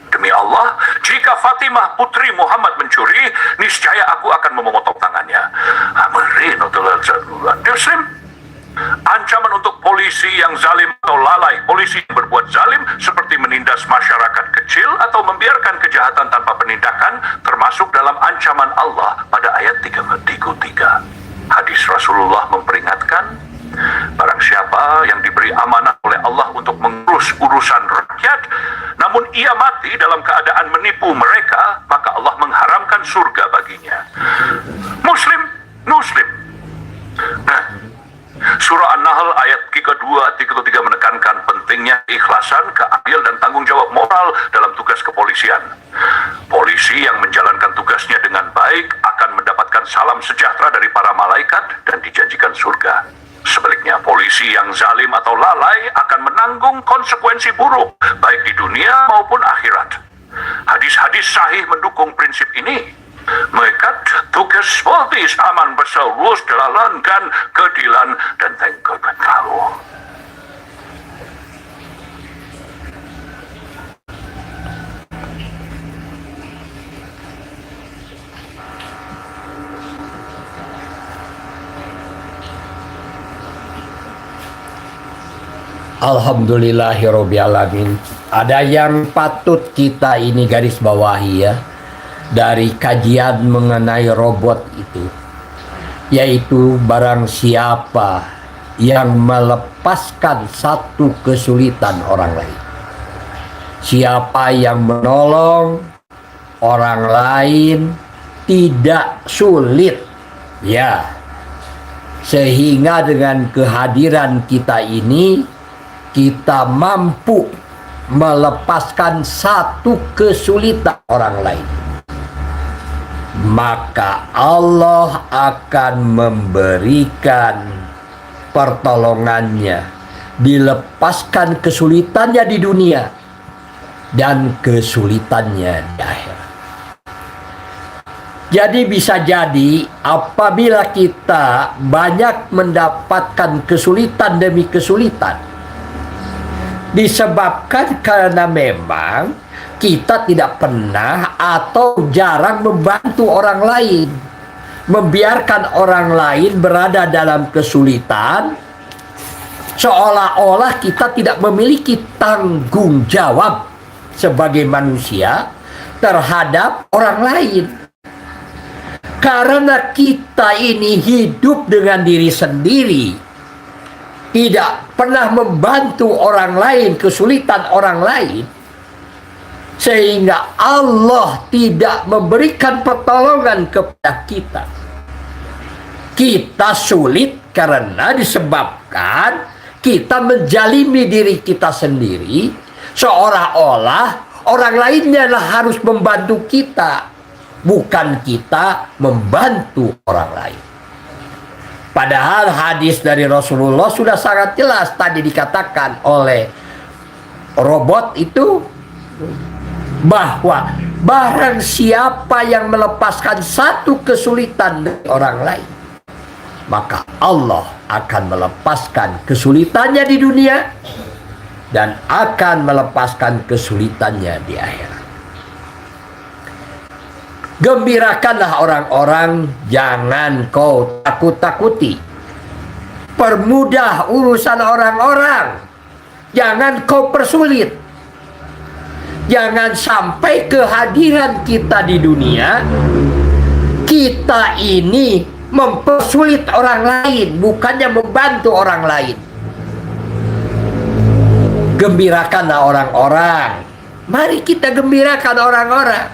Demi Allah, jika Fatimah putri Muhammad mencuri, niscaya aku akan memotong tangannya. Ancaman untuk polisi yang zalim atau lalai. Polisi yang berbuat zalim seperti menindas masyarakat kecil atau membiarkan kejahatan tanpa penindakan termasuk dalam ancaman Allah pada ayat 33. Hadis Rasulullah memperingatkan, barang siapa yang diberi amanah oleh Allah untuk mengurus urusan rakyat, namun ia mati dalam keadaan menipu mereka, maka Allah mengharamkan surga baginya. Muslim. Nah, Surah An-Nahl ayat ke-2-33 menekankan pentingnya ikhlasan, keadil, dan tanggung jawab moral dalam tugas kepolisian. Polisi yang menjalankan tugasnya dengan baik akan mendapatkan salam sejahtera dari para malaikat dan dijanjikan surga. Sebaliknya, polisi yang zalim atau lalai akan menanggung konsekuensi buruk, baik di dunia maupun akhirat. Hadis-hadis sahih mendukung prinsip ini. Mereka tugas polisi aman berserus jalankan keadilan dan tanggung jawab. Alhamdulillahirobbilalamin. Ada yang patut kita ini garis bawahi ya dari kajian mengenai robot itu, yaitu barang siapa yang melepaskan satu kesulitan orang lain, siapa yang menolong orang lain tidak sulit ya, sehingga dengan kehadiran kita ini kita mampu melepaskan satu kesulitan orang lain, maka Allah akan memberikan pertolongannya, dilepaskan kesulitannya di dunia dan kesulitannya di akhirat. Jadi bisa jadi apabila kita banyak mendapatkan kesulitan demi kesulitan, disebabkan karena memang kita tidak pernah atau jarang membantu orang lain, membiarkan orang lain berada dalam kesulitan, seolah-olah kita tidak memiliki tanggung jawab sebagai manusia terhadap orang lain. Karena kita ini hidup dengan diri sendiri, tidak pernah membantu orang lain, kesulitan orang lain, sehingga Allah tidak memberikan pertolongan kepada kita. Kita sulit karena disebabkan kita menjalimi diri kita sendiri, Seolah-olah orang lainnya lah harus membantu kita, bukan kita membantu orang lain. Padahal hadis dari Rasulullah sudah sangat jelas tadi dikatakan oleh robot itu, bahwa barang siapa yang melepaskan satu kesulitan dari orang lain, maka Allah akan melepaskan kesulitannya di dunia dan akan melepaskan kesulitannya di akhirat. Gembirakanlah orang-orang, jangan kau takut-takuti. Permudah urusan orang-orang, jangan kau persulit. Jangan sampai kehadiran kita di dunia, kita ini mempersulit orang lain, bukannya membantu orang lain. Gembirakanlah orang-orang. Mari kita gembirakan orang-orang.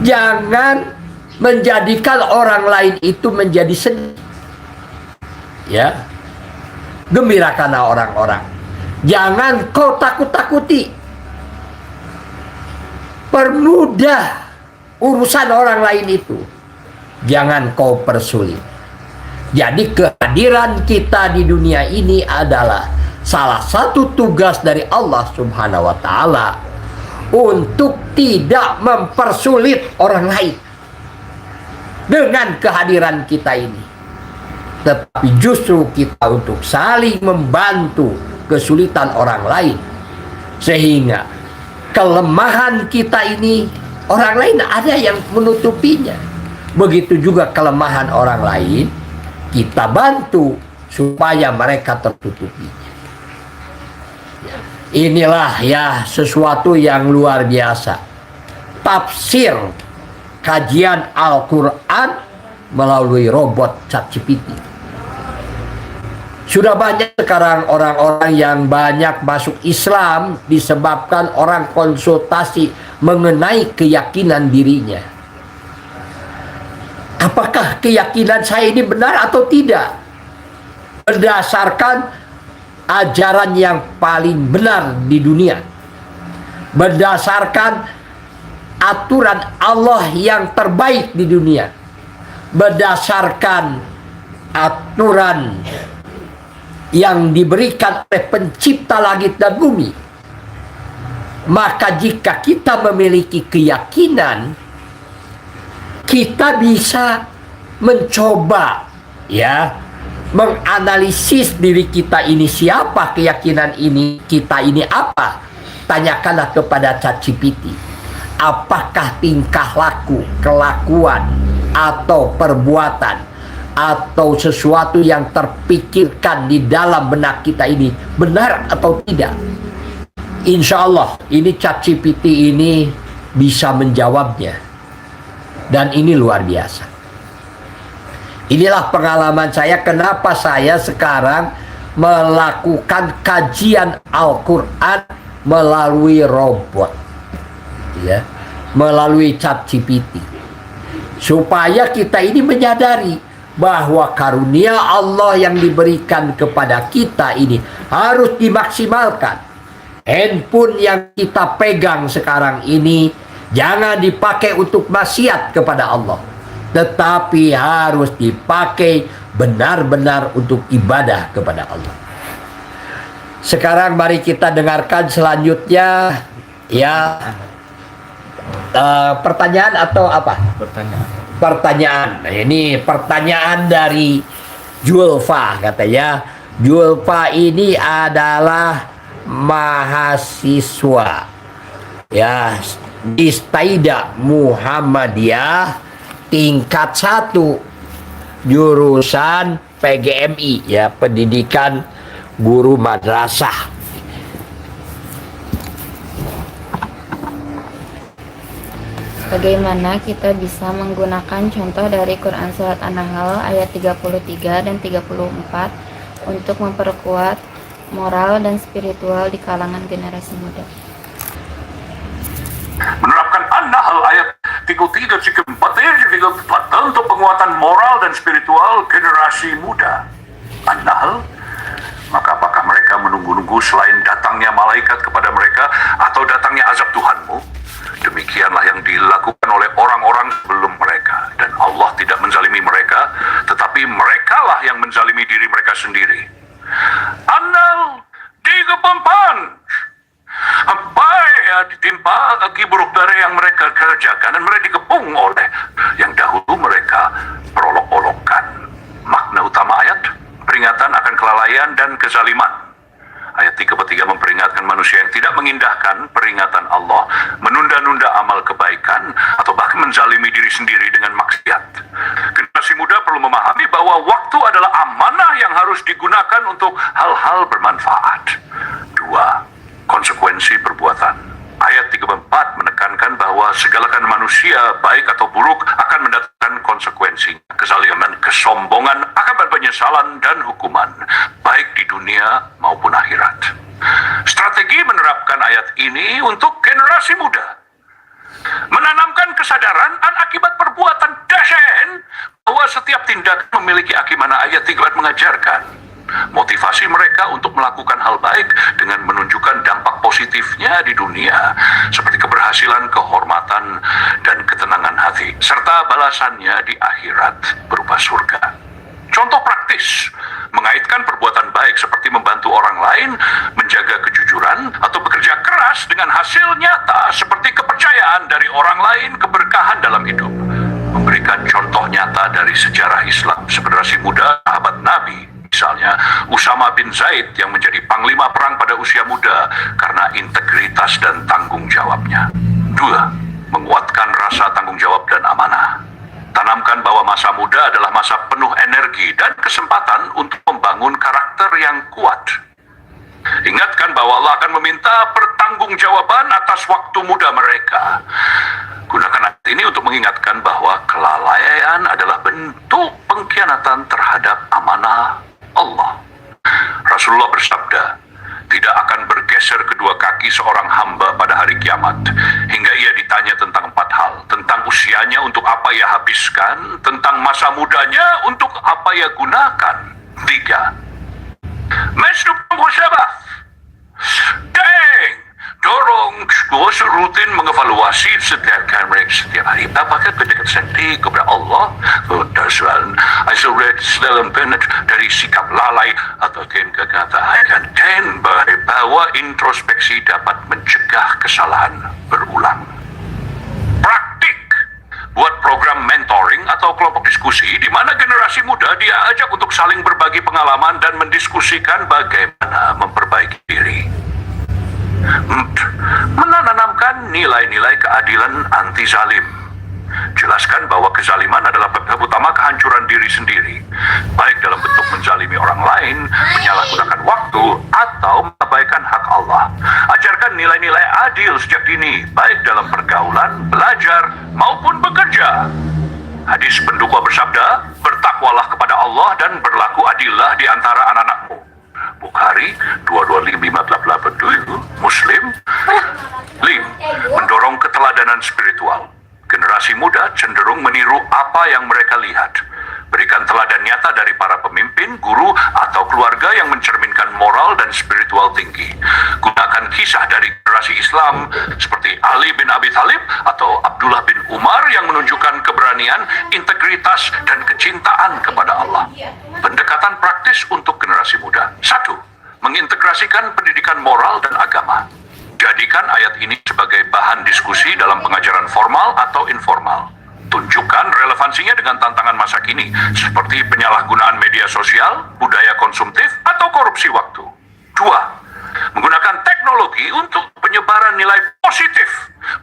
Jangan menjadikan orang lain itu menjadi sedih. Ya. Gembirakanlah orang-orang. Jangan kau takut-takuti. Permudah urusan orang lain itu. Jangan kau persulit. Jadi kehadiran kita di dunia ini adalah salah satu tugas dari Allah Subhanahu wa Ta'ala untuk tidak mempersulit orang lain dengan kehadiran kita ini, tetapi justru kita untuk saling membantu kesulitan orang lain, sehingga kelemahan kita ini orang lain ada yang menutupinya. Begitu juga kelemahan orang lain kita bantu supaya mereka tertutupinya. Inilah ya sesuatu yang luar biasa. Tafsir kajian Al-Quran melalui robot ChatGPT. Sudah banyak sekarang orang-orang yang banyak masuk Islam disebabkan orang konsultasi mengenai keyakinan dirinya. Apakah keyakinan saya ini benar atau tidak? Berdasarkan ajaran yang paling benar di dunia, berdasarkan aturan Allah yang terbaik di dunia, berdasarkan aturan yang diberikan oleh pencipta langit dan bumi. Maka jika kita memiliki keyakinan, kita bisa mencoba ya menganalisis diri kita ini siapa, keyakinan ini kita ini apa. Tanyakanlah kepada ChatGPT, apakah tingkah laku, kelakuan atau perbuatan atau sesuatu yang terpikirkan di dalam benak kita ini benar atau tidak. Insya Allah ini ChatGPT ini bisa menjawabnya, dan ini luar biasa. Inilah pengalaman saya kenapa saya sekarang melakukan kajian Al-Quran melalui robot, ya, melalui ChatGPT, supaya kita ini menyadari bahwa karunia Allah yang diberikan kepada kita ini harus dimaksimalkan. Handphone yang kita pegang sekarang ini jangan dipakai untuk maksiat kepada Allah, tetapi harus dipakai benar-benar untuk ibadah kepada Allah. Sekarang mari kita dengarkan selanjutnya ya, pertanyaan atau apa? Pertanyaan. Nah, ini pertanyaan dari Julfa, katanya. Julfa ini adalah mahasiswa ya di Staida Muhammadiyah tingkat 1 jurusan PGMI ya, pendidikan guru madrasah. Bagaimana kita bisa menggunakan contoh dari Quran Surat An-Nahl ayat 33 dan 34 untuk memperkuat moral dan spiritual di kalangan generasi muda? Menerapkan An-Nahl ayat 33 dan 34 untuk penguatan moral dan spiritual generasi muda. An-Nahl, maka apakah mereka menunggu-nunggu selain datangnya malaikat malaikat kepada mereka atau datangnya azab Tuhanmu, demikianlah yang dilakukan oleh orang-orang sebelum mereka. Dan Allah tidak menzalimi mereka, tetapi merekalah yang menzalimi diri mereka sendiri. An-Nahl 34. Apa ya ditimpa kaki buruk dari yang mereka kerjakan dan mereka dikepung oleh yang dahulu mereka perolok-olokkan. Makna utama ayat, peringatan akan kelalaian dan kezaliman. Ayat 33 memperingatkan manusia yang tidak mengindahkan peringatan Allah, menunda-nunda amal kebaikan, atau bahkan menzalimi diri sendiri dengan maksiat. Generasi muda perlu memahami bahwa waktu adalah amanah yang harus digunakan untuk hal-hal bermanfaat. 2. Konsekuensi perbuatan. Ayat 34 menekankan bahwa segalakan manusia, baik atau buruk, akan mendatangkan konsekuensi. Kezaliman, kesombongan akan berpenyesalan dan hukuman, baik di dunia maupun akhirat. Strategi menerapkan ayat ini untuk generasi muda, menanamkan kesadaran dan akibat perbuatan dahsyat bahwa setiap tindakan memiliki akibat. Ayat 34 mengajarkan motivasi mereka untuk melakukan hal baik dengan menunjukkan dampak positifnya di dunia, seperti keberhasilan, kehormatan, dan ketenangan hati, serta balasannya di akhirat berupa surga. Contoh praktis mengaitkan perbuatan baik seperti membantu orang lain, menjaga kejujuran, atau bekerja keras dengan hasil nyata seperti kepercayaan dari orang lain, keberkahan dalam hidup. Memberikan contoh nyata dari sejarah Islam, generasi muda sahabat Nabi, misalnya Usama bin Zaid yang menjadi panglima perang pada usia muda karena integritas dan tanggung jawabnya. 2. Menguatkan rasa tanggung jawab dan amanah. Tanamkan bahwa masa muda adalah masa penuh energi dan kesempatan untuk membangun karakter yang kuat. Ingatkan bahwa Allah akan meminta pertanggungjawaban atas waktu muda mereka. Gunakan ayat ini untuk mengingatkan bahwa kelalaian adalah bentuk pengkhianatan terhadap amanah Allah. Rasulullah bersabda, tidak akan bergeser kedua kaki seorang hamba pada hari kiamat hingga ia ditanya tentang 4 hal: tentang usianya untuk apa ia habiskan, tentang masa mudanya untuk apa ia gunakan. 3. Mesnu muhasabah. Dorong terus rutin mengevaluasi setiap hari. Apakah pendekat sendiri kepada Allah berdasarkan asurat dalam benar dari sikap lalai atau kegagalan, dan bahwa introspeksi dapat mencegah kesalahan berulang. Praktik buat program mentoring atau kelompok diskusi di mana generasi muda diajak untuk saling berbagi pengalaman dan mendiskusikan bagaimana memperbaiki diri. Menanamkan nilai-nilai keadilan anti zalim. Jelaskan bahwa kezaliman adalah penyebab utama kehancuran diri sendiri, baik dalam bentuk menzalimi orang lain, menyalahgunakan waktu, atau mengabaikan hak Allah. Ajarkan nilai-nilai adil sejak dini, baik dalam pergaulan, belajar, maupun bekerja. Hadis pendukwa bersabda, bertakwalah kepada Allah dan berlaku adillah di antara anak-anakmu. Bukhari 2258, Muslim 5. Mendorong keteladanan spiritual. Generasi muda cenderung meniru apa yang mereka lihat. Berikan teladan nyata dari para pemimpin, guru, atau keluarga yang mencerminkan moral dan spiritual tinggi. Gunakan kisah dari generasi Islam seperti Ali bin Abi Thalib atau Abdullah bin Umar yang menunjukkan keberanian, integritas, dan kecintaan kepada Allah. Pendekatan praktis untuk generasi muda. 1. Mengintegrasikan pendidikan moral dan agama. Jadikan ayat ini sebagai bahan diskusi dalam pengajaran formal atau informal. Tunjukkan relevansinya dengan tantangan masa kini, seperti penyalahgunaan media sosial, budaya konsumtif, atau korupsi waktu. 2. Menggunakan teknologi untuk penyebaran nilai positif.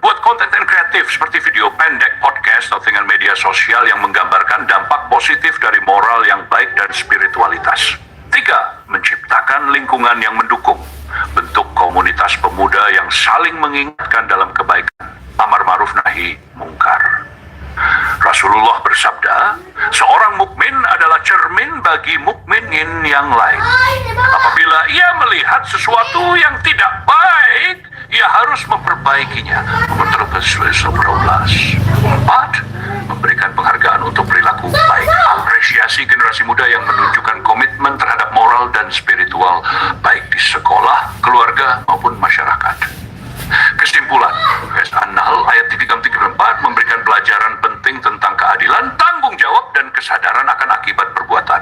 Buat konten kreatif seperti video pendek, podcast, atau dengan media sosial yang menggambarkan dampak positif dari moral yang baik dan spiritualitas. 3. Menciptakan lingkungan yang mendukung. Bentuk komunitas pemuda yang saling mengingatkan dalam kebaikan. Amar ma'ruf nahi mungkar. Rasulullah bersabda, seorang mukmin adalah cermin bagi mukminin yang lain. Apabila ia melihat sesuatu yang tidak baik, ia harus memperbaikinya. 4. Memberikan penghargaan untuk perilaku baik. Apresiasi generasi muda yang menunjukkan komitmen terhadap moral moral dan spiritual, baik di sekolah, keluarga, maupun masyarakat. Kesimpulan, USA Nahl ayat 3-4 memberikan pelajaran penting tentang keadilan, tanggung jawab, dan kesadaran akan akibat perbuatan.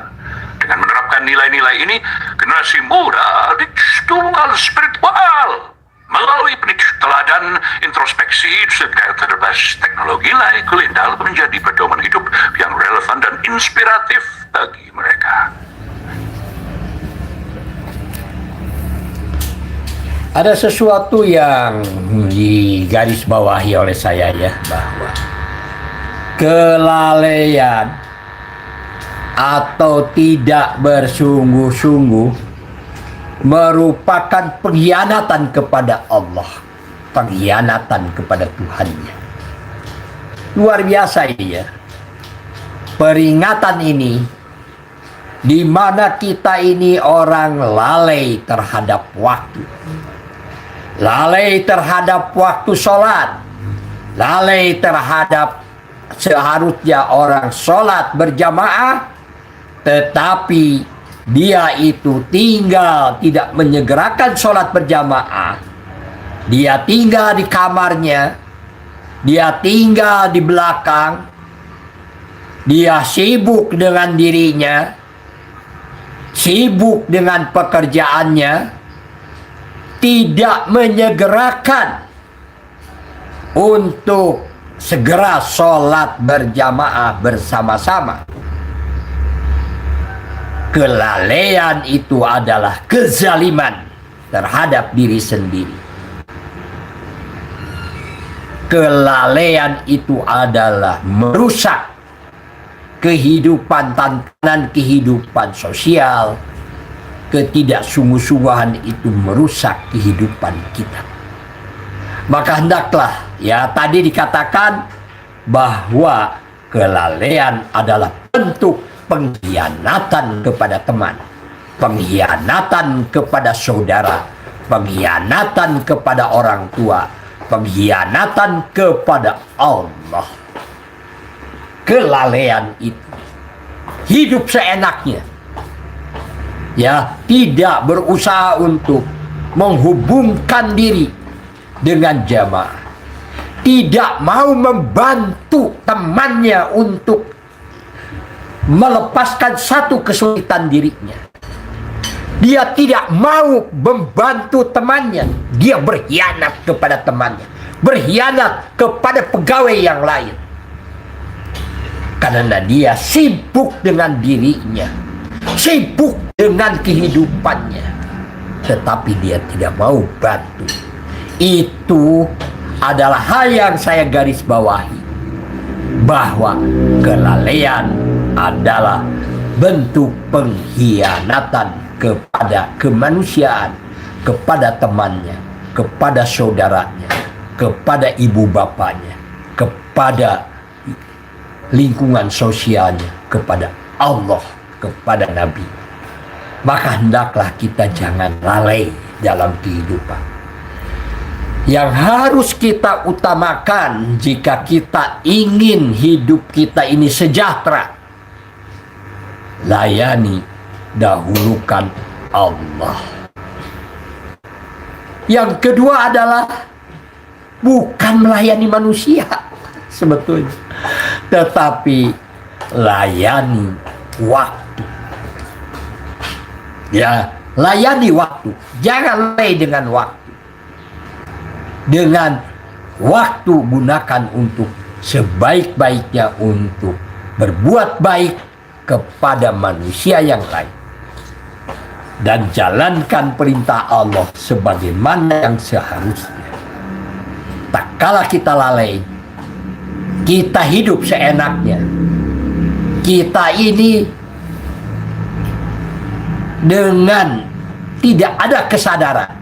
Dengan menerapkan nilai-nilai ini, generasi muda ditunggal spiritual melalui teladan introspeksi serta berbasis teknologi lain kulindal menjadi pedoman hidup yang relevan dan inspiratif bagi mereka. Ada sesuatu yang digarisbawahi oleh saya ya, bahwa kelalaian atau tidak bersungguh-sungguh merupakan pengkhianatan kepada Allah, pengkhianatan kepada Tuhannya. Luar biasa ini ya. Peringatan ini di mana kita ini orang lalai terhadap waktu. Lalai terhadap waktu sholat, lalai terhadap seharusnya orang sholat berjamaah, tetapi dia itu tinggal tidak menyegerakan sholat berjamaah. Dia tinggal di kamarnya, dia tinggal di belakang, dia sibuk dengan dirinya, sibuk dengan pekerjaannya, tidak menyegerakan untuk segera sholat berjamaah bersama-sama. Kelalaian itu adalah kezaliman terhadap diri sendiri. Kelalaian itu adalah merusak kehidupan, tantangan kehidupan sosial. Ketidaksungguh-sungguhan itu merusak kehidupan kita. Maka hendaklah, ya tadi dikatakan bahwa kelalaian adalah bentuk pengkhianatan kepada teman, pengkhianatan kepada saudara, pengkhianatan kepada orang tua, pengkhianatan kepada Allah. Kelalaian itu hidup seenaknya, ya, tidak berusaha untuk menghubungkan diri dengan jamaah, tidak mau membantu temannya untuk melepaskan satu kesulitan dirinya. Dia tidak mau membantu temannya, dia berkhianat kepada temannya, berkhianat kepada pegawai yang lain, karena dia sibuk dengan dirinya, sibuk dengan kehidupannya, tetapi dia tidak mau bantu. Itu adalah hal yang saya garis bawahi, bahwa kelalaian adalah bentuk pengkhianatan kepada kemanusiaan, kepada temannya, kepada saudaranya, kepada ibu bapaknya, kepada lingkungan sosialnya, kepada Allah, kepada Nabi. Maka hendaklah kita jangan lalai dalam kehidupan. Yang harus kita utamakan jika kita ingin hidup kita ini sejahtera, layani, dahulukan Allah. Yang kedua adalah bukan melayani manusia sebetulnya, tetapi layani waktu. Ya, layani waktu. Jangan lalai dengan waktu. Dengan waktu gunakan untuk sebaik-baiknya untuk berbuat baik kepada manusia yang lain, dan jalankan perintah Allah sebagaimana yang seharusnya. Tak kala kita lalai, kita hidup seenaknya, kita ini dengan tidak ada kesadaran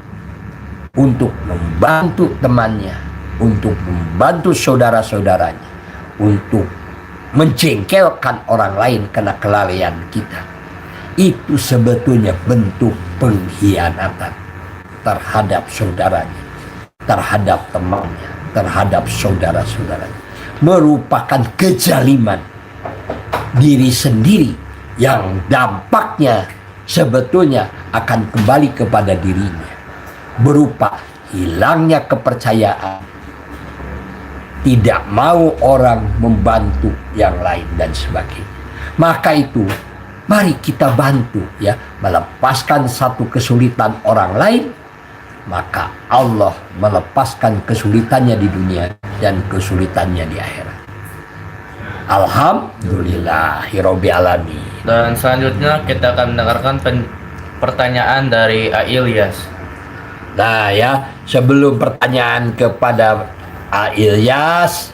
untuk membantu temannya, untuk membantu saudara-saudaranya, untuk menjengkelkan orang lain karena kelalaian kita. Itu sebetulnya bentuk pengkhianatan terhadap saudaranya, terhadap temannya, terhadap saudara-saudaranya. Merupakan kezaliman diri sendiri yang dampaknya sebetulnya akan kembali kepada dirinya, berupa hilangnya kepercayaan, tidak mau orang membantu yang lain dan sebagainya. Maka itu mari kita bantu ya, melepaskan satu kesulitan orang lain, maka Allah melepaskan kesulitannya di dunia dan kesulitannya di akhirat. Alhamdulillahirabbil alamin. Dan selanjutnya kita akan mendengarkan pertanyaan dari A. Ilyas. Nah ya, sebelum pertanyaan kepada A. Ilyas,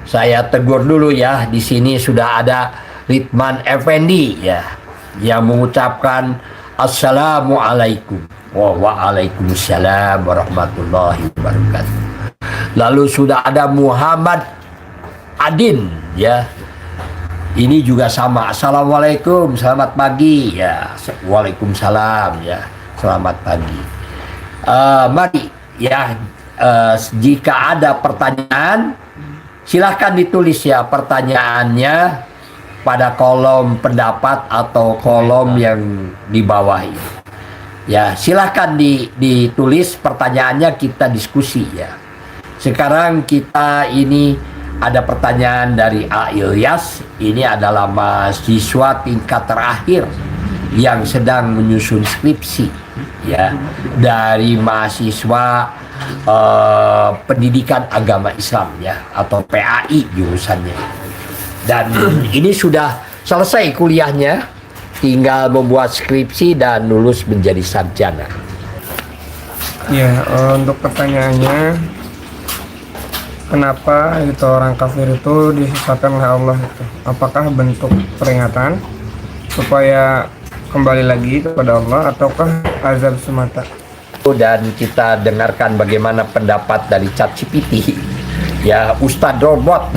saya tegur dulu ya. Di sini sudah ada Ridman Effendi ya, yang mengucapkan Assalamualaikum. Waalaikumsalam warahmatullahi wabarakatuh. Lalu sudah ada Muhammad Adin ya. Ini juga sama. Assalamualaikum, selamat pagi ya. Waalaikumsalam ya, selamat pagi. Mari ya, jika ada pertanyaan silahkan ditulis ya pertanyaannya pada kolom pendapat atau kolom yang di bawah ini. Ya, silahkan ditulis pertanyaannya, kita diskusi ya. Sekarang kita ini ada pertanyaan dari A. Ilyas. Ini adalah mahasiswa tingkat terakhir yang sedang menyusun skripsi ya, dari mahasiswa pendidikan agama Islam ya, atau PAI jurusannya. Dan ini sudah selesai kuliahnya, tinggal membuat skripsi dan lulus menjadi sarjana. Ya, untuk pertanyaannya, kenapa itu orang kafir itu disesatkan oleh Allah itu? Apakah bentuk peringatan supaya kembali lagi kepada Allah ataukah azab semata? Dan kita dengarkan bagaimana pendapat dari ChatGPT ya, Ustadz Robot.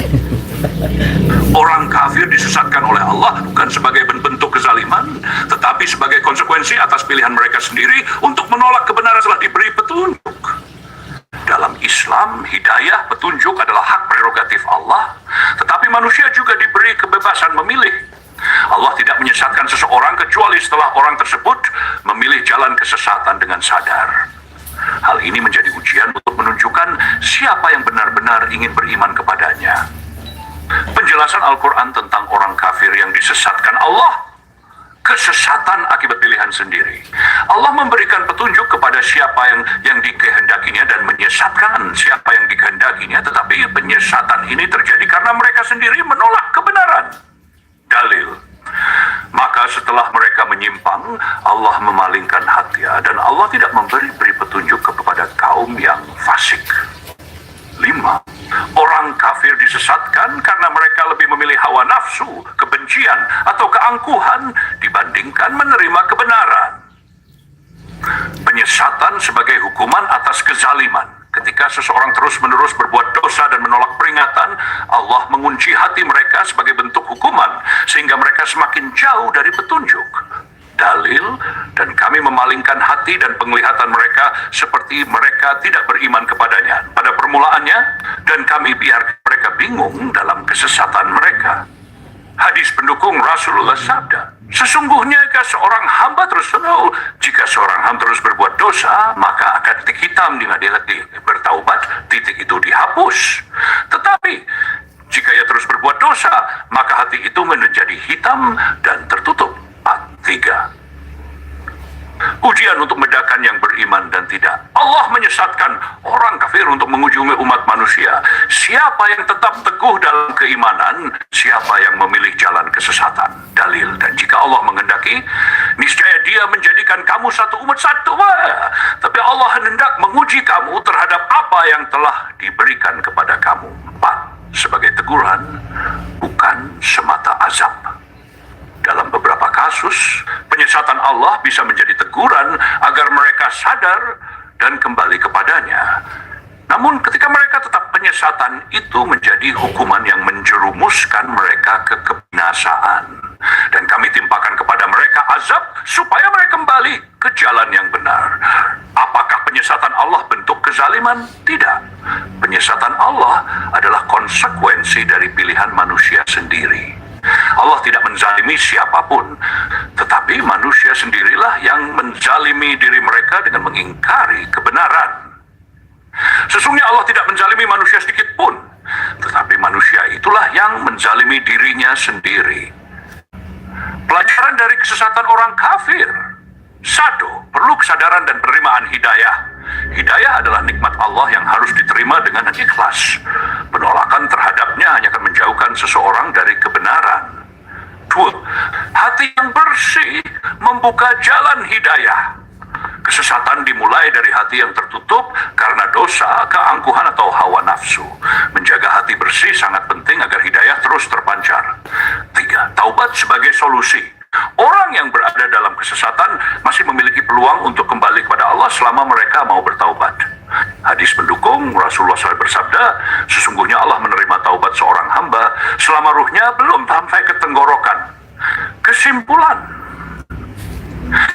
Orang kafir disesatkan oleh Allah bukan sebagai bentuk kezaliman, tetapi sebagai konsekuensi atas pilihan mereka sendiri untuk menolak kebenaran setelah diberi petunjuk. Dalam Islam, hidayah petunjuk adalah hak prerogatif Allah, tetapi manusia juga diberi kebebasan memilih. Allah tidak menyesatkan seseorang kecuali setelah orang tersebut memilih jalan kesesatan dengan sadar. Hal ini menjadi ujian untuk menunjukkan siapa yang benar-benar ingin beriman kepadanya. Penjelasan Al-Quran tentang orang kafir yang disesatkan Allah, kesesatan akibat pilihan sendiri. Allah memberikan petunjuk kepada siapa yang dikehendakinya dan menyesatkan siapa yang dikehendakinya, tetapi penyesatan ini terjadi karena mereka sendiri menolak kebenaran. Dalil, maka setelah mereka menyimpang, Allah memalingkan hatinya dan Allah tidak memberi petunjuk kepada kaum yang fasik. 5. Orang kafir disesatkan karena mereka lebih memilih hawa nafsu, kebencian, atau keangkuhan dibandingkan menerima kebenaran. Penyesatan sebagai hukuman atas kezaliman. Ketika seseorang terus-menerus berbuat dosa dan menolak peringatan, Allah mengunci hati mereka sebagai bentuk hukuman, sehingga mereka semakin jauh dari petunjuk. Dalil, dan kami memalingkan hati dan penglihatan mereka seperti mereka tidak beriman kepadanya pada permulaannya, dan kami biarkan mereka bingung dalam kesesatan mereka. Hadis pendukung Rasulullah sabda, sesungguhnya jika seorang hamba jika seorang hamba terus berbuat dosa, maka akan titik hitam di hati. Bertaubat, titik itu dihapus. Tetapi jika ia terus berbuat dosa, maka hati itu menjadi hitam dan tertutup. 3. Ujian untuk membedakan yang beriman dan tidak. Allah menyesatkan orang kafir untuk menguji umat manusia. Siapa yang tetap teguh dalam keimanan, siapa yang memilih jalan kesesatan. Dalil, dan jika Allah menghendaki, niscaya Dia menjadikan kamu satu umat satu. Tapi Allah hendak menguji kamu terhadap apa yang telah diberikan kepada kamu. 4. Sebagai teguran, bukan semata azab. Dalam beberapa kasus, penyesatan Allah bisa menjadi teguran agar mereka sadar dan kembali kepadanya. Namun ketika mereka tetap penyesatan, itu menjadi hukuman yang menjerumuskan mereka ke kebinasaan. Dan kami timpakan kepada mereka azab supaya mereka kembali ke jalan yang benar. Apakah penyesatan Allah bentuk kezaliman? Tidak. Penyesatan Allah adalah konsekuensi dari pilihan manusia sendiri. Allah tidak menzalimi siapapun, tetapi manusia sendirilah yang menzalimi diri mereka dengan mengingkari kebenaran. Sesungguhnya Allah tidak menzalimi manusia sedikit pun, tetapi manusia itulah yang menzalimi dirinya sendiri. Pelajaran dari kesesatan orang kafir. 1. Perlu kesadaran dan penerimaan hidayah. Hidayah adalah nikmat Allah yang harus diterima dengan ikhlas. Penolakan terhadapnya hanya akan menjauhkan seseorang dari kebenaran. 2. Hati yang bersih membuka jalan hidayah. Kesesatan dimulai dari hati yang tertutup karena dosa, keangkuhan atau hawa nafsu. Menjaga hati bersih sangat penting agar hidayah terus terpancar. 3. Taubat sebagai solusi. Orang yang berada dalam kesesatan masih memiliki peluang untuk kembali kepada Allah selama mereka mau bertaubat. Hadis mendukung, Rasulullah SAW bersabda, sesungguhnya Allah menerima taubat seorang hamba selama ruhnya belum sampai ke tenggorokan. Kesimpulan,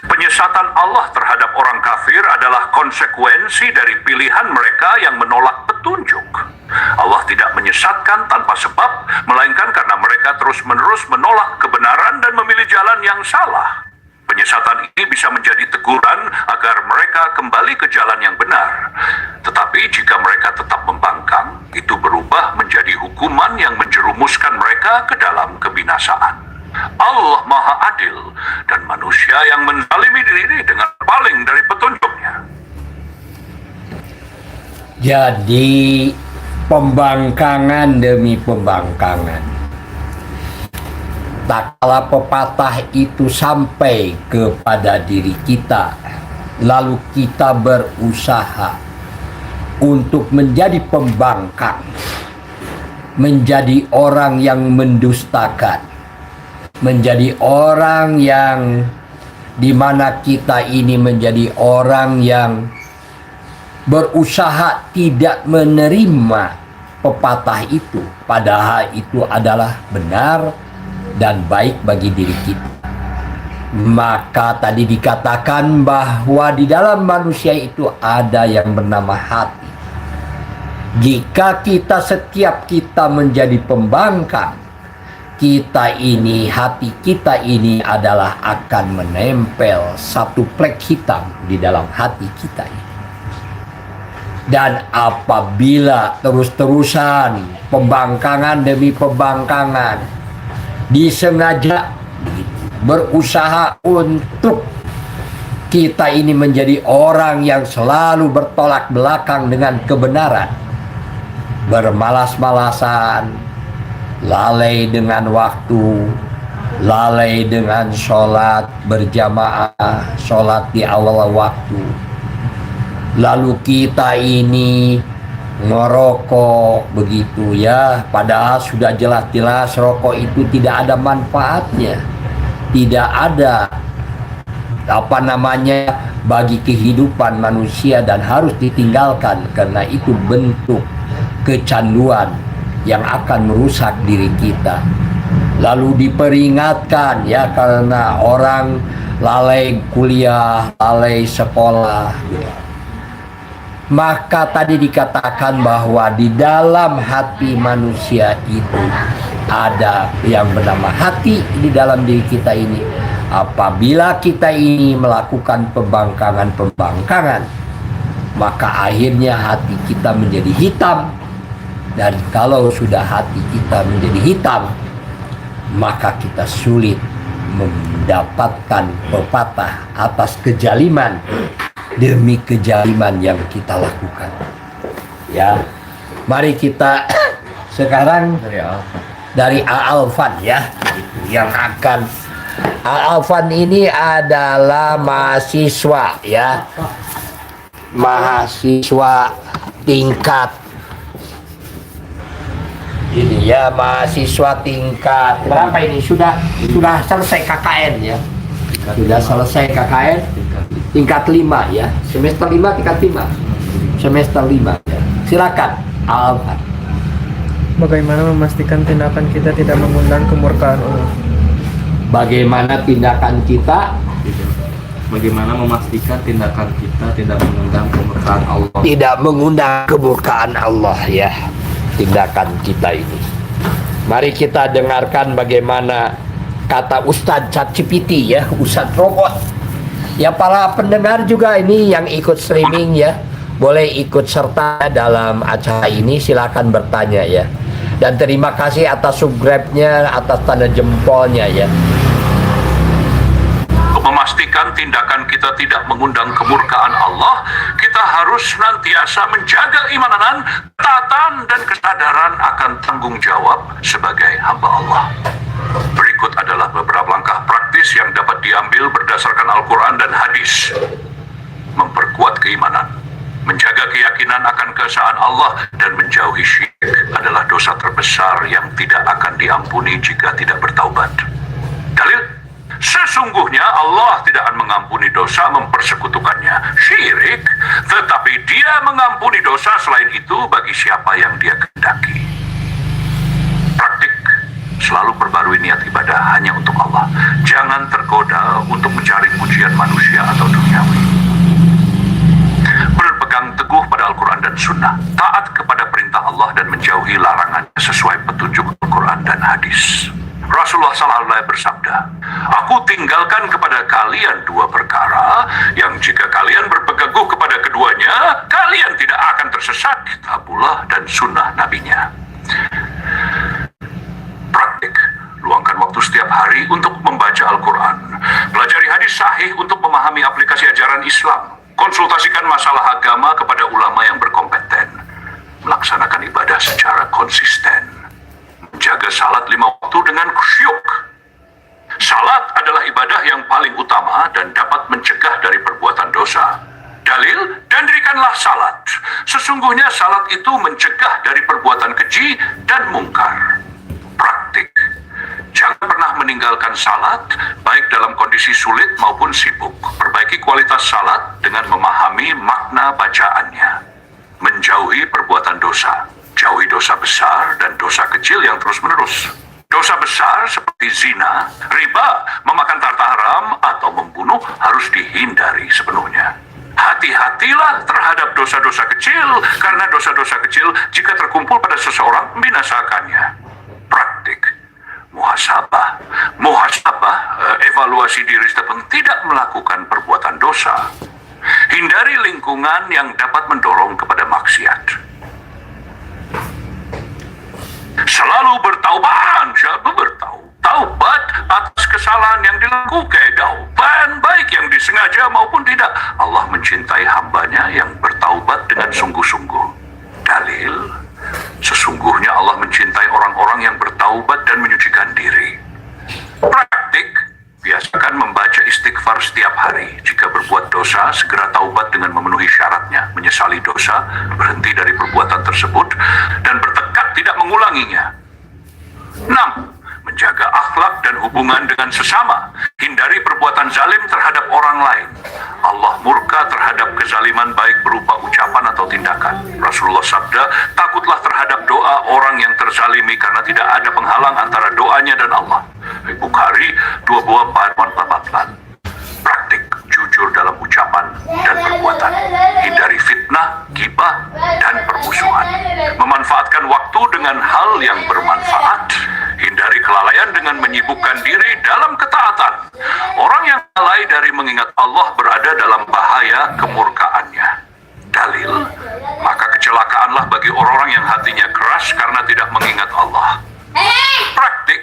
penyesatan Allah terhadap orang kafir adalah konsekuensi dari pilihan mereka yang menolak petunjuk. Allah tidak menyesatkan tanpa sebab, melainkan karena mereka terus-menerus menolak kebenaran dan memilih jalan yang salah. Penyesatan ini bisa menjadi teguran agar mereka kembali ke jalan yang benar. Tetapi jika mereka tetap membangkang, itu berubah menjadi hukuman yang menjerumuskan mereka ke dalam kebinasaan. Allah Maha Adil, dan manusia yang menzalimi diri dengan paling dari petunjuknya. Jadi pembangkangan demi pembangkangan. Tak kala pepatah itu sampai kepada diri kita, lalu kita berusaha untuk menjadi pembangkang, menjadi orang yang mendustakan, menjadi orang yang dimana kita ini menjadi orang yang berusaha tidak menerima pepatah itu, padahal itu adalah benar dan baik bagi diri kita. Maka tadi dikatakan bahwa di dalam manusia itu ada yang bernama hati. Jika setiap kita menjadi pembangkang, kita ini, hati kita ini adalah akan menempel satu plek hitam di dalam hati kita ini. Dan apabila terus-terusan pembangkangan demi pembangkangan disengaja berusaha untuk kita ini menjadi orang yang selalu bertolak belakang dengan kebenaran, bermalas-malasan, lalai dengan waktu, lalai dengan sholat berjamaah, sholat di awal waktu. Lalu kita ini ngerokok begitu ya, padahal sudah jelas-jelas rokok itu tidak ada manfaatnya, tidak ada bagi kehidupan manusia dan harus ditinggalkan karena itu bentuk kecanduan yang akan merusak diri kita. Lalu diperingatkan ya, karena orang lalai kuliah, lalai sekolah gitu. Maka tadi dikatakan bahwa di dalam hati manusia itu ada yang bernama hati di dalam diri kita ini. Apabila kita ini melakukan pembangkangan, maka akhirnya hati kita menjadi hitam. Dan kalau sudah hati kita menjadi hitam, maka kita sulit mendapatkan pepatah atas kejaliman demi kejaliman yang kita lakukan. Ya, mari kita sekarang dari Al-Alfan ya, yang akan Al-Alfan ini adalah mahasiswa ya, mahasiswa tingkat ini ya, mahasiswa tingkat berapa ini? Sudah selesai KKN ya, sudah selesai KKN tingkat 5 ya, semester 5 tingkat 5, semester 5 ya. Silakan Alfan. Bagaimana memastikan tindakan kita tidak mengundang kemurkaan Allah? Bagaimana tindakan kita? Bagaimana memastikan tindakan kita tidak mengundang kemurkaan Allah? Tidak mengundang kemurkaan Allah ya, tindakan kita ini. Mari kita dengarkan bagaimana kata Ustadz ChatGPT ya, Ustadz robot. Ya, para pendengar juga ini yang ikut streaming ya, boleh ikut serta dalam acara ini, silakan bertanya ya. Dan terima kasih atas subscribe-nya, atas tanda jempolnya ya. Untuk memastikan tindakan kita tidak mengundang kemurkaan Allah, kita harus senantiasa menjaga keimanan, ketaatan, dan kesadaran akan tanggung jawab sebagai hamba Allah. Berikut adalah beberapa langkah praktis yang dapat diambil berdasarkan Al-Quran dan hadis. Memperkuat keimanan, menjaga keyakinan akan keesaan Allah, dan menjauhi syirik adalah dosa terbesar yang tidak akan diampuni jika tidak bertaubat. Dalil: sesungguhnya Allah tidak akan mengampuni dosa mempersekutukannya, syirik, tetapi Dia mengampuni dosa selain itu bagi siapa yang Dia kehendaki. Praktik: selalu perbarui niat ibadah hanya untuk Allah. Jangan tergoda untuk mencari pujian manusia atau duniawi. Berpegang teguh pada Al-Quran dan Sunnah, taat kepada perintah Allah dan menjauhi larangannya sesuai petunjuk Al-Quran dan hadis. Rasulullah SAW bersabda, "Aku tinggalkan kepada kalian dua perkara yang jika kalian berpegang teguh kepada keduanya, kalian tidak akan tersesat, kitabullah dan sunnah nabinya." Praktik: luangkan waktu setiap hari untuk membaca Al-Quran, pelajari hadis sahih untuk memahami aplikasi ajaran Islam, konsultasikan masalah agama kepada ulama yang berkompeten, melaksanakan ibadah secara konsisten, menjaga salat 5 waktu dengan khusyuk. Salat adalah ibadah yang paling utama dan dapat mencegah dari perbuatan dosa. Dalil: dan dirikanlah salat. Sesungguhnya salat itu mencegah dari perbuatan keji dan mungkar. Praktik: jangan pernah meninggalkan salat, baik dalam kondisi sulit maupun sibuk. Perbaiki kualitas salat dengan memahami makna bacaannya. Menjauhi perbuatan dosa. Jauhi dosa besar dan dosa kecil yang terus-menerus. Dosa besar seperti zina, riba, memakan harta haram, atau membunuh harus dihindari sepenuhnya. Hati-hatilah terhadap dosa-dosa kecil, karena dosa-dosa kecil jika terkumpul pada seseorang membinasakannya. Praktik: muhasabah, evaluasi diri setelah tidak melakukan perbuatan dosa. Hindari lingkungan yang dapat mendorong kepada maksiat. Selalu bertaubat atas kesalahan yang dilakukan, taubat baik yang disengaja maupun tidak. Allah mencintai hambanya yang bertaubat dengan sungguh-sungguh. Dalil: sesungguhnya Allah mencintai orang-orang yang bertaubat dan menyucikan diri. Praktik: biasakan membaca istighfar setiap hari. Jika berbuat dosa, segera taubat dengan memenuhi syaratnya, menyesali dosa, berhenti dari perbuatan tersebut, dan bertekad tidak mengulanginya. 6. Menjaga akhlak dan hubungan dengan sesama. Hindari perbuatan zalim terhadap orang lain. Allah murka terhadap kezaliman baik berupa ucapan atau tindakan. Rasulullah sabda, takutlah terhadap doa orang yang terzalimi karena tidak ada penghalang antara doanya dan Allah. Bukhari 24:44. Praktik: jujur dalam ucapan dan perbuatan. Hindari fitnah, ghibah, dan permusuhan. Memanfaatkan waktu dengan hal yang bermanfaat. Hindari kelalaian dengan menyibukkan diri dalam ketaatan. Orang yang lalai dari mengingat Allah berada dalam bahaya kemurkaannya. Dalil: maka kecelakaanlah bagi orang-orang yang hatinya keras karena tidak mengingat Allah. Praktik: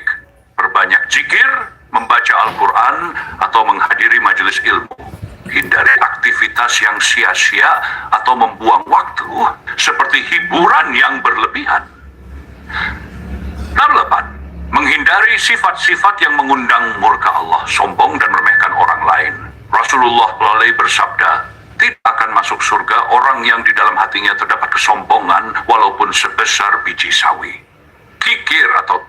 perbanyak zikir, membaca Al-Quran, atau menghadiri majelis ilmu. Hindari aktivitas yang sia-sia atau membuang waktu seperti hiburan yang berlebihan. 8. Menghindari sifat-sifat yang mengundang murka Allah, sombong dan meremehkan orang lain. Rasulullah bersabda, tidak akan masuk surga orang yang di dalam hatinya terdapat kesombongan walaupun sebesar biji sawi. Kikir atau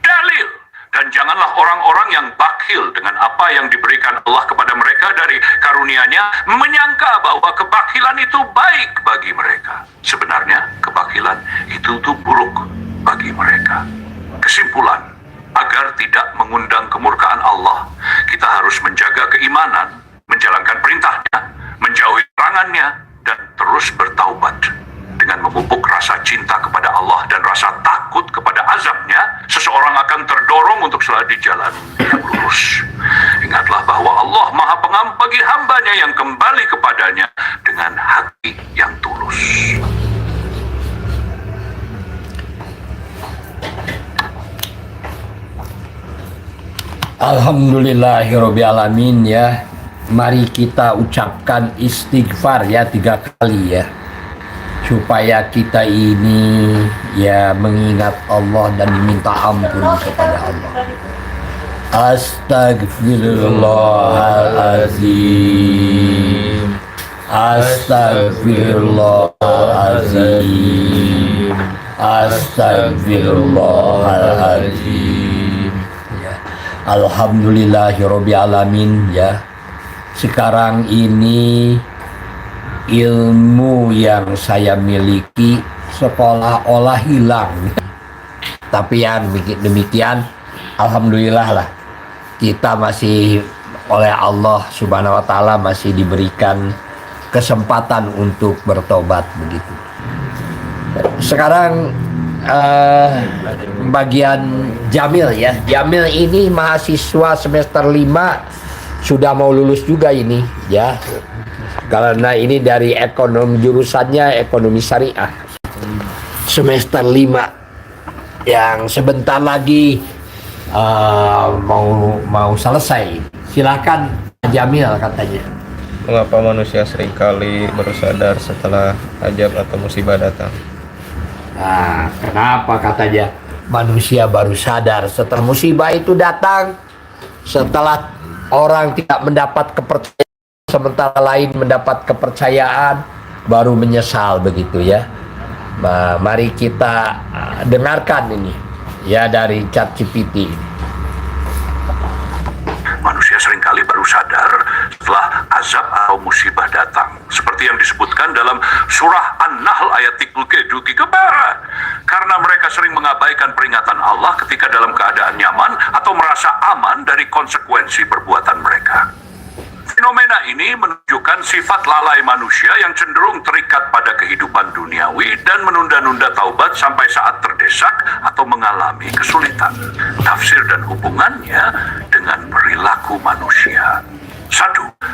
dalil: dan janganlah orang-orang yang bakhil dengan apa yang diberikan Allah kepada mereka dari karunia-Nya menyangka bahwa kebakhilan itu baik bagi mereka. Sebenarnya kebakhilan itu buruk bagi mereka. Kesimpulan: agar tidak mengundang kemurkaan Allah, kita harus menjaga keimanan, menjalankan perintahnya, menjauhi larangannya, dan terus bertaubat. dengan memupuk rasa cinta kepada Allah dan rasa takut kepada azabnya, seseorang akan terdorong untuk selalu di jalan yang lurus. Ingatlah bahwa Allah Maha Pengampun bagi hambanya yang kembali kepadanya dengan hati yang tulus. Alhamdulillahirrabbilalamin ya. Mari kita ucapkan istighfar ya 3 kali ya, supaya kita ini ya mengingat Allah dan meminta ampun kepada Allah. Astagfirullahaladzim, astagfirullahaladzim, astagfirullahaladzim ya. Alhamdulillahirrabbilalamin ya. Sekarang ini ilmu yang saya miliki seolah-olah hilang. Tapi yang demikian, alhamdulillah lah, kita masih oleh Allah Subhanahu wa Ta'ala masih diberikan kesempatan untuk bertobat begitu. Sekarang bagian Jamil ya. Jamil ini mahasiswa semester 5, sudah mau lulus juga ini ya. Karena ini dari ekonomi, jurusannya ekonomi syariah, semester 5 yang sebentar lagi mau selesai. Silakan Jamil katanya. Mengapa manusia seringkali baru sadar setelah ajab atau musibah datang? Nah, kenapa katanya manusia baru sadar setelah musibah itu datang? Setelah orang tidak mendapat kepercayaan, sementara lain mendapat kepercayaan, baru menyesal begitu ya. Mari kita dengarkan ini ya dari ChatGPT. Manusia seringkali baru sadar setelah azab atau musibah datang, seperti yang disebutkan dalam surah An-Nahl ayat 37, karena mereka sering mengabaikan peringatan Allah ketika dalam keadaan nyaman atau merasa aman dari konsekuensi perbuatan mereka. Fenomena ini menunjukkan sifat lalai manusia yang cenderung terikat pada kehidupan duniawi dan menunda-nunda taubat sampai saat terdesak atau mengalami kesulitan. Tafsir dan hubungannya dengan perilaku manusia. 1.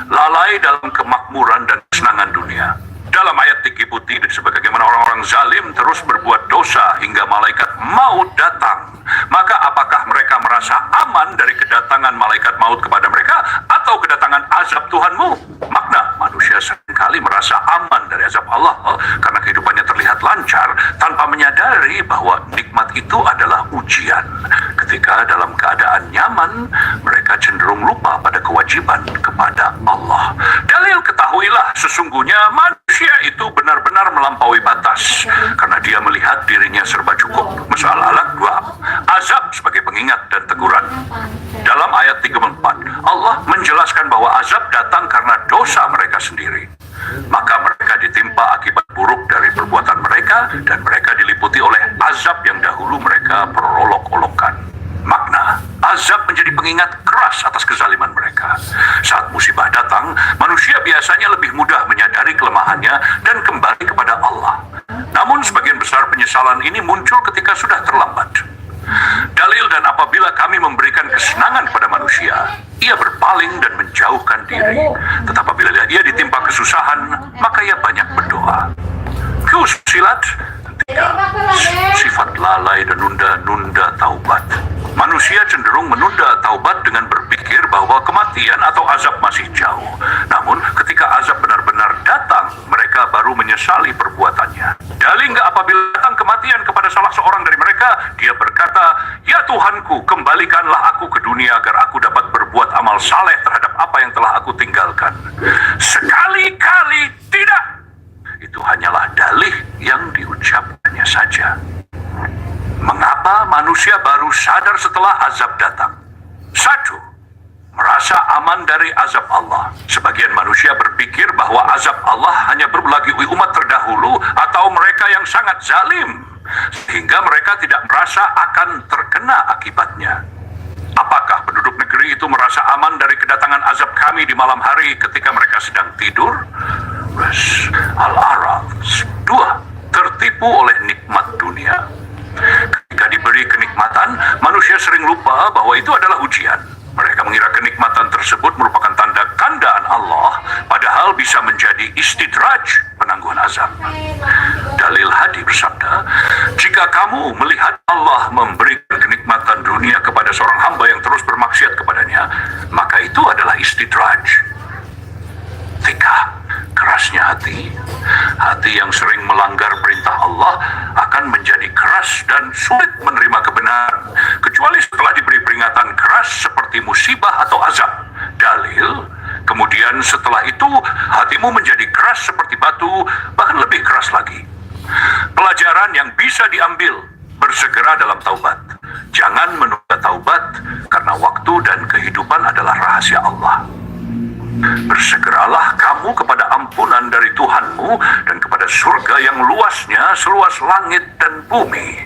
Lalai dalam kemakmuran dan kesenangan dunia. Dalam ayat dikiputi sebagaimana orang-orang zalim terus berbuat dosa hingga malaikat maut datang. Maka apakah mereka merasa aman dari kedatangan malaikat maut kepada mereka atau kedatangan azab Tuhanmu? Makna manusia seringkali merasa aman dari azab Allah karena kehidupannya terlihat lancar tanpa menyadari bahwa nikmat itu adalah ujian. Ketika dalam keadaan nyaman, mereka cenderung lupa pada kewajiban kepada Allah. Dalil ketahuilah sesungguhnya manusia itu benar-benar melampaui batas karena dia melihat dirinya serba cukup. Al-Alaq 2. Azab sebagai pengingat dan teguran. Dalam ayat 34, Allah menjelaskan bahwa azab datang karena dosa mereka sendiri. Maka mereka ditimpa akibat buruk dari perbuatan mereka dan mereka diliputi oleh azab yang dahulu mereka perolok-olokkan. Makna, azab menjadi pengingat keras atas kezaliman mereka. Saat musibah datang, manusia biasanya lebih mudah menyadari kelemahannya dan kembali kepada Allah. Namun sebagian besar penyesalan ini muncul ketika sudah terlambat. Dalil dan apabila kami memberikan kesenangan kepada manusia, ia berpaling dan menjauhkan diri. Tetapi apabila ia ditimpa kesusahan, maka ia banyak berdoa. Fusilat 3. Sifat lalai dan nunda-nunda taubat. Manusia cenderung menunda taubat dengan berpikir bahwa kematian atau azab masih jauh. Namun ketika azab benar-benar datang, mereka baru menyesali perbuatannya. Dalil nggak apabila datang kematian kepada salah seorang dari mereka, dia berkata, "Ya Tuhanku, kembalikanlah aku ke dunia agar aku dapat berbuat amal saleh terhadap apa yang telah aku tinggalkan." Sekali-kali tidak. Itu hanyalah dalih yang diucapkannya saja. Mengapa manusia baru sadar setelah azab datang? 1. Merasa aman dari azab Allah. Sebagian manusia berpikir bahwa azab Allah hanya berlaku umat terdahulu atau mereka yang sangat zalim, sehingga mereka tidak merasa akan terkena akibatnya. Apakah penduduk negeri itu merasa aman dari kedatangan azab kami di malam hari ketika mereka sedang tidur? Al-A'raf 2. tertipu oleh nikmat dunia. Ketika diberi kenikmatan, manusia sering lupa bahwa itu adalah ujian. Mereka mengira kenikmatan tersebut merupakan tanda kandaan Allah, padahal bisa menjadi istidraj, penangguhan azab. Dalil Hadi bersabda, jika kamu melihat Allah memberikan kenikmatan dunia kepada seorang hamba yang terus bermaksiat kepadanya, maka itu adalah istidraj. 3. Kerasnya hati. Hati yang sering melanggar perintah Allah akan menjadi keras dan sulit menerima kebenaran, kecuali setelah diberi peringatan keras seperti musibah atau azab. Dalil, kemudian setelah itu hatimu menjadi keras seperti batu, bahkan lebih keras lagi. Pelajaran yang bisa diambil, bersegera dalam taubat. Jangan menunda taubat, karena waktu dan kehidupan adalah rahasia Allah. Bersegeralah kamu kepada ampunan dari Tuhanmu dan kepada surga yang luasnya seluas langit dan bumi.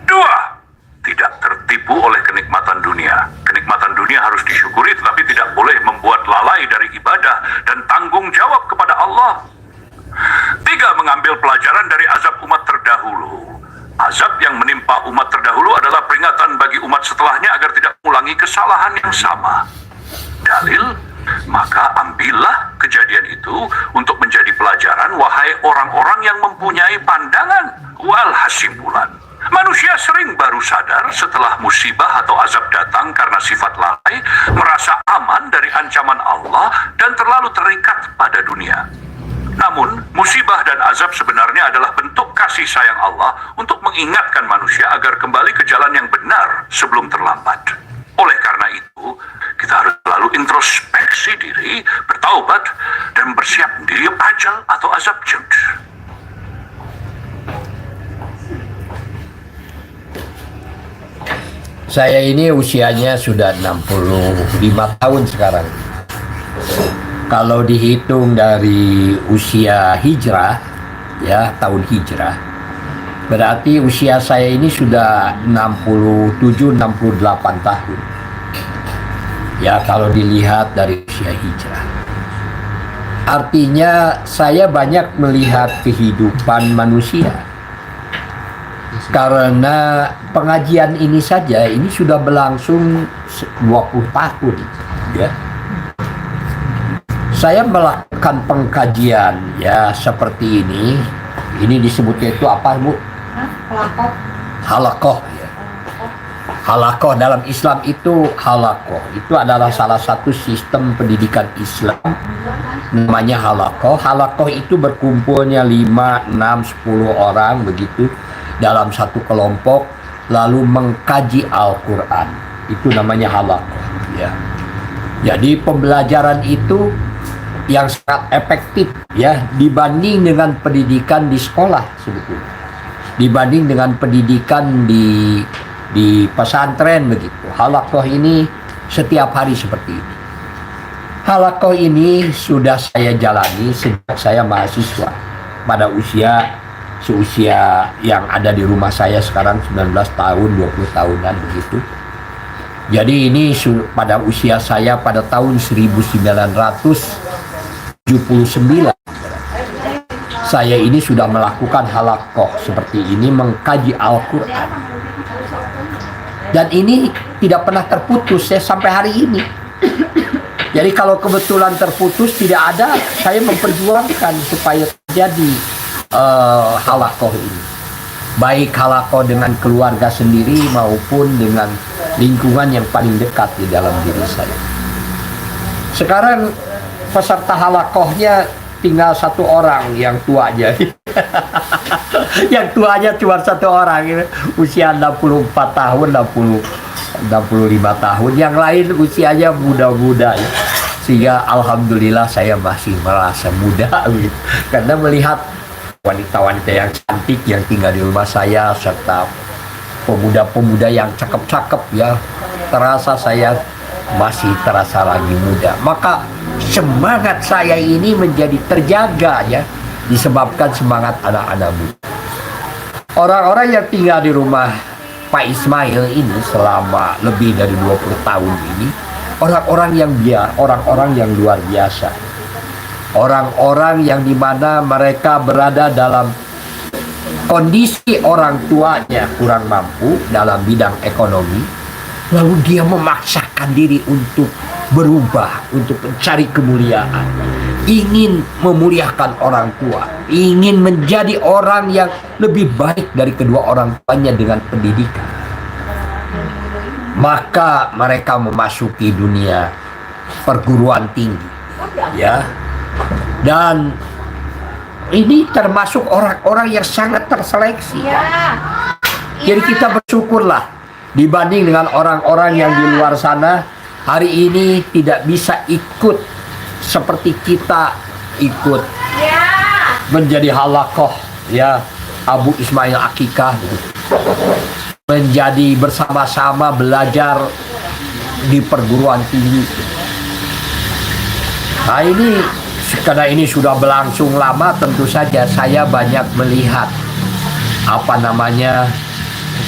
2. Tidak tertipu oleh kenikmatan dunia. Kenikmatan dunia harus disyukuri, tetapi tidak boleh membuat lalai dari ibadah dan tanggung jawab kepada Allah. 3. Mengambil pelajaran dari azab umat terdahulu. Azab yang menimpa umat terdahulu adalah peringatan bagi umat setelahnya agar tidak mengulangi kesalahan yang sama. Dalil, maka ambillah kejadian itu untuk menjadi pelajaran, wahai orang-orang yang mempunyai pandangan. Walhasimpulan, manusia sering baru sadar setelah musibah atau azab datang karena sifat lalai, merasa aman dari ancaman Allah, dan terlalu terikat pada dunia. Namun, musibah dan azab sebenarnya adalah bentuk kasih sayang Allah untuk mengingatkan manusia agar kembali ke jalan yang benar sebelum terlambat. Oleh karena itu, kita harus selalu introspeksi diri, bertaubat, dan bersiap diri ajal atau azab jud. Saya ini usianya sudah 65 tahun sekarang. Kalau dihitung dari usia hijrah, ya tahun hijrah, berarti usia saya ini sudah 67-68 tahun. Ya kalau dilihat dari usia hijrah. Artinya saya banyak melihat kehidupan manusia. Karena pengajian ini saja, ini sudah berlangsung 20 tahun. Ya. Saya melakukan pengkajian ya seperti ini. Ini disebutnya itu apa, Bu? Halakoh ya. Halakoh dalam Islam itu halakoh. Itu adalah salah satu sistem pendidikan Islam. Namanya halakoh. Halakoh itu berkumpulnya 5, 6, 10 orang begitu dalam satu kelompok lalu mengkaji Al-Quran. Itu namanya halakoh ya. Jadi pembelajaran itu yang sangat efektif ya dibanding dengan pendidikan di sekolah sebetulnya, dibanding dengan pendidikan di pesantren begitu. Halakoh ini setiap hari seperti ini. Halakoh ini sudah saya jalani sejak saya mahasiswa pada seusia yang ada di rumah saya sekarang 19 tahun, 20 tahunan begitu. Jadi ini pada usia saya pada tahun 1979 saya ini sudah melakukan halakoh seperti ini, mengkaji Al-Quran, dan ini tidak pernah terputus ya sampai hari ini. Jadi kalau kebetulan terputus tidak ada, saya memperjuangkan supaya terjadi halakoh ini, baik halakoh dengan keluarga sendiri maupun dengan lingkungan yang paling dekat di dalam diri saya. Sekarang peserta halakohnya tinggal satu orang yang tuanya. Yang tuanya cuma satu orang, usia 64 tahun, 65 tahun. Yang lain usianya muda-muda ya. Sehingga alhamdulillah saya masih merasa muda gitu. Karena melihat wanita-wanita yang cantik yang tinggal di rumah saya serta pemuda-pemuda yang cakep-cakep ya, terasa saya masih terasa lagi muda. Maka semangat saya ini menjadi terjaga ya, disebabkan semangat anak-anak muda. Orang-orang yang tinggal di rumah Pak Ismail ini selama lebih dari 20 tahun ini, orang-orang yang luar biasa. Orang-orang yang dimana mereka berada dalam kondisi orang tuanya kurang mampu dalam bidang ekonomi, lalu dia memaksakan diri untuk berubah, untuk mencari kemuliaan, ingin memuliakan orang tua, ingin menjadi orang yang lebih baik dari kedua orang tuanya dengan pendidikan. Maka mereka memasuki dunia perguruan tinggi, ya. Dan ini termasuk orang-orang yang sangat terseleksi. Jadi kita bersyukurlah dibanding dengan orang-orang yang di luar sana hari ini tidak bisa ikut seperti kita ikut menjadi halaqah, ya, Abu Ismail Akikah, menjadi bersama-sama belajar di perguruan tinggi. Nah, ini karena ini sudah berlangsung lama, tentu saja saya banyak melihat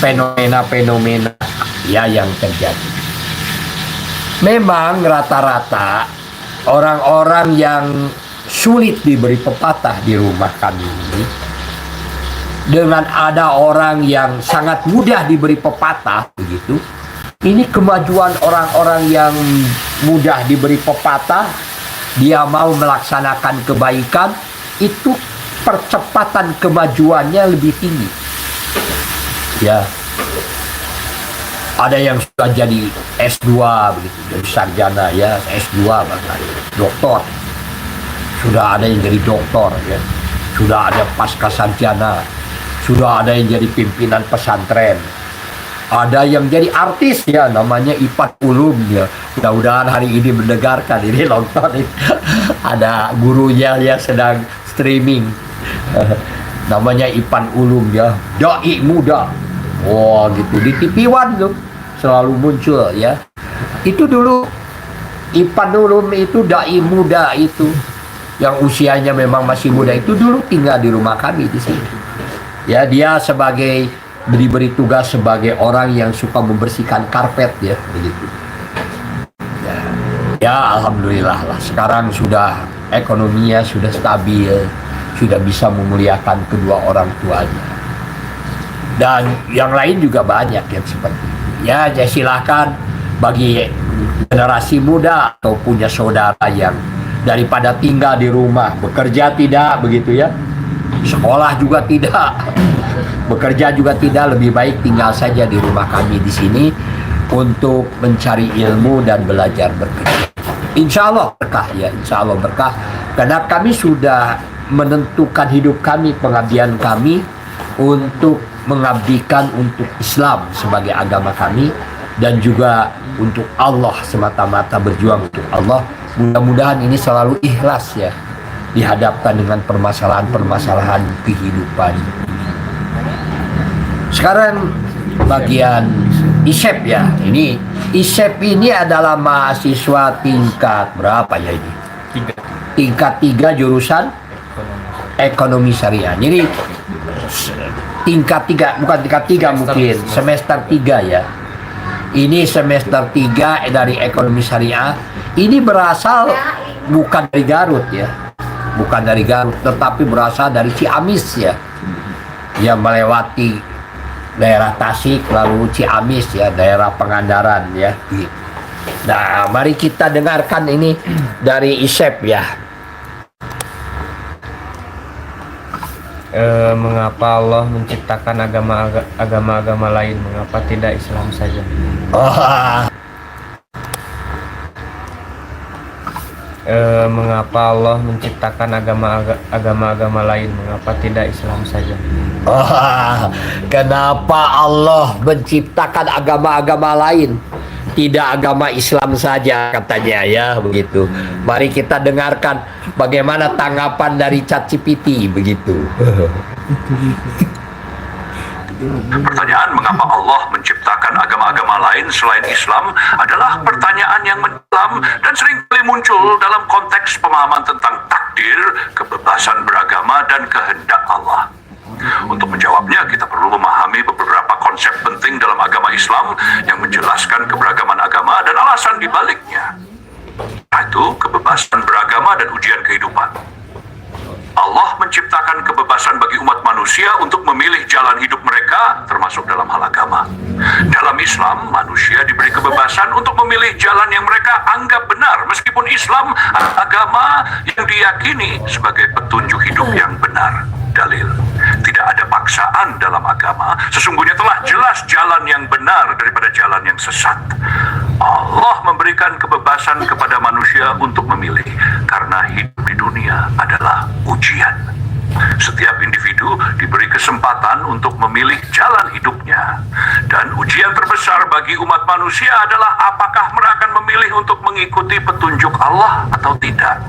fenomena-fenomena ya yang terjadi. Memang rata-rata orang-orang yang sulit diberi pepatah di rumah kami ini, dengan ada orang yang sangat mudah diberi pepatah begitu. Ini kemajuan orang-orang yang mudah diberi pepatah, dia mau melaksanakan kebaikan, itu percepatan kemajuannya lebih tinggi. Ya. Ada yang sudah jadi S2 begitu, jadi sarjana, ya, S2 bahkan doktor. Sudah ada yang jadi doktor, ya. Sudah ada pasca sarjana. Sudah ada yang jadi pimpinan pesantren. Ada yang jadi artis, ya, namanya Ipan Ulum, ya. Mudah-mudahan hari ini mendengarkan, ini nonton. Ada gurunya ya sedang streaming. Namanya Ipan Ulum, ya. Dai muda. Wah, gitu. Di TV One tuh selalu muncul, ya. Itu dulu Ipan Ulum itu dai muda itu yang usianya memang masih muda itu dulu tinggal di rumah kami di sini. Ya, dia diberi tugas sebagai orang yang suka membersihkan karpet, ya, begitu. Ya, alhamdulillah lah. Sekarang sudah ekonominya sudah stabil, sudah bisa memuliakan kedua orang tuanya. Dan yang lain juga banyak yang seperti itu. Ya, silakan bagi generasi muda atau punya saudara yang daripada tinggal di rumah, bekerja tidak begitu, ya. Sekolah juga tidak, bekerja juga tidak, lebih baik tinggal saja di rumah kami di sini untuk mencari ilmu dan belajar bekerja. Insya Allah berkah, ya, insya Allah berkah. Karena kami sudah menentukan hidup kami, pengabdian kami untuk mengabdikan untuk Islam sebagai agama kami dan juga untuk Allah, semata-mata berjuang untuk Allah. Mudah-mudahan ini selalu ikhlas, ya, dihadapkan dengan permasalahan-permasalahan kehidupan. Sekarang bagian ISEP, ya. Ini ISEP ini adalah mahasiswa tingkat berapa ya ini? Tingkat 3 jurusan ekonomi syariah. Jadi tingkat 3, bukan tingkat 3 mungkin, semester 3, ya. Ini semester 3 dari ekonomi syariah. Ini berasal bukan dari Garut, ya. Bukan dari Garut, tetapi berasal dari Ciamis, ya. Yang melewati daerah Tasik, lalu Ciamis, ya, daerah Pangandaran, ya. Nah, mari kita dengarkan ini dari ISEP, ya. Mengapa Allah menciptakan agama-agama lain? Mengapa tidak Islam saja? Mengapa Allah menciptakan agama-agama lain? Mengapa tidak Islam saja? Kenapa Allah menciptakan agama-agama lain? Tidak agama Islam saja, katanya, ya, begitu. Mari kita dengarkan bagaimana tanggapan dari ChatGPT, begitu. Pertanyaan mengapa Allah menciptakan agama-agama lain selain Islam adalah pertanyaan yang mendalam dan seringkali muncul dalam konteks pemahaman tentang takdir, kebebasan beragama, dan kehendak Allah. Untuk menjawabnya, kita perlu memahami beberapa konsep penting dalam agama Islam yang menjelaskan keberagaman agama dan alasan dibaliknya, yaitu kebebasan beragama dan ujian kehidupan. Allah menciptakan kebebasan bagi umat manusia untuk memilih kebebasan untuk memilih jalan yang mereka anggap benar, meskipun Islam adalah agama yang diyakini sebagai petunjuk hidup yang benar. Dalil, tidak ada paksaan dalam agama. Sesungguhnya telah jelas jalan yang benar daripada jalan yang sesat. Allah memberikan kebebasan kepada manusia untuk memilih, karena hidup di dunia adalah ujian. Setiap individu diberi kesempatan untuk memilih jalan hidupnya. Dan ujian terbesar bagi umat manusia adalah apakah mereka akan memilih untuk mengikuti petunjuk Allah atau tidak.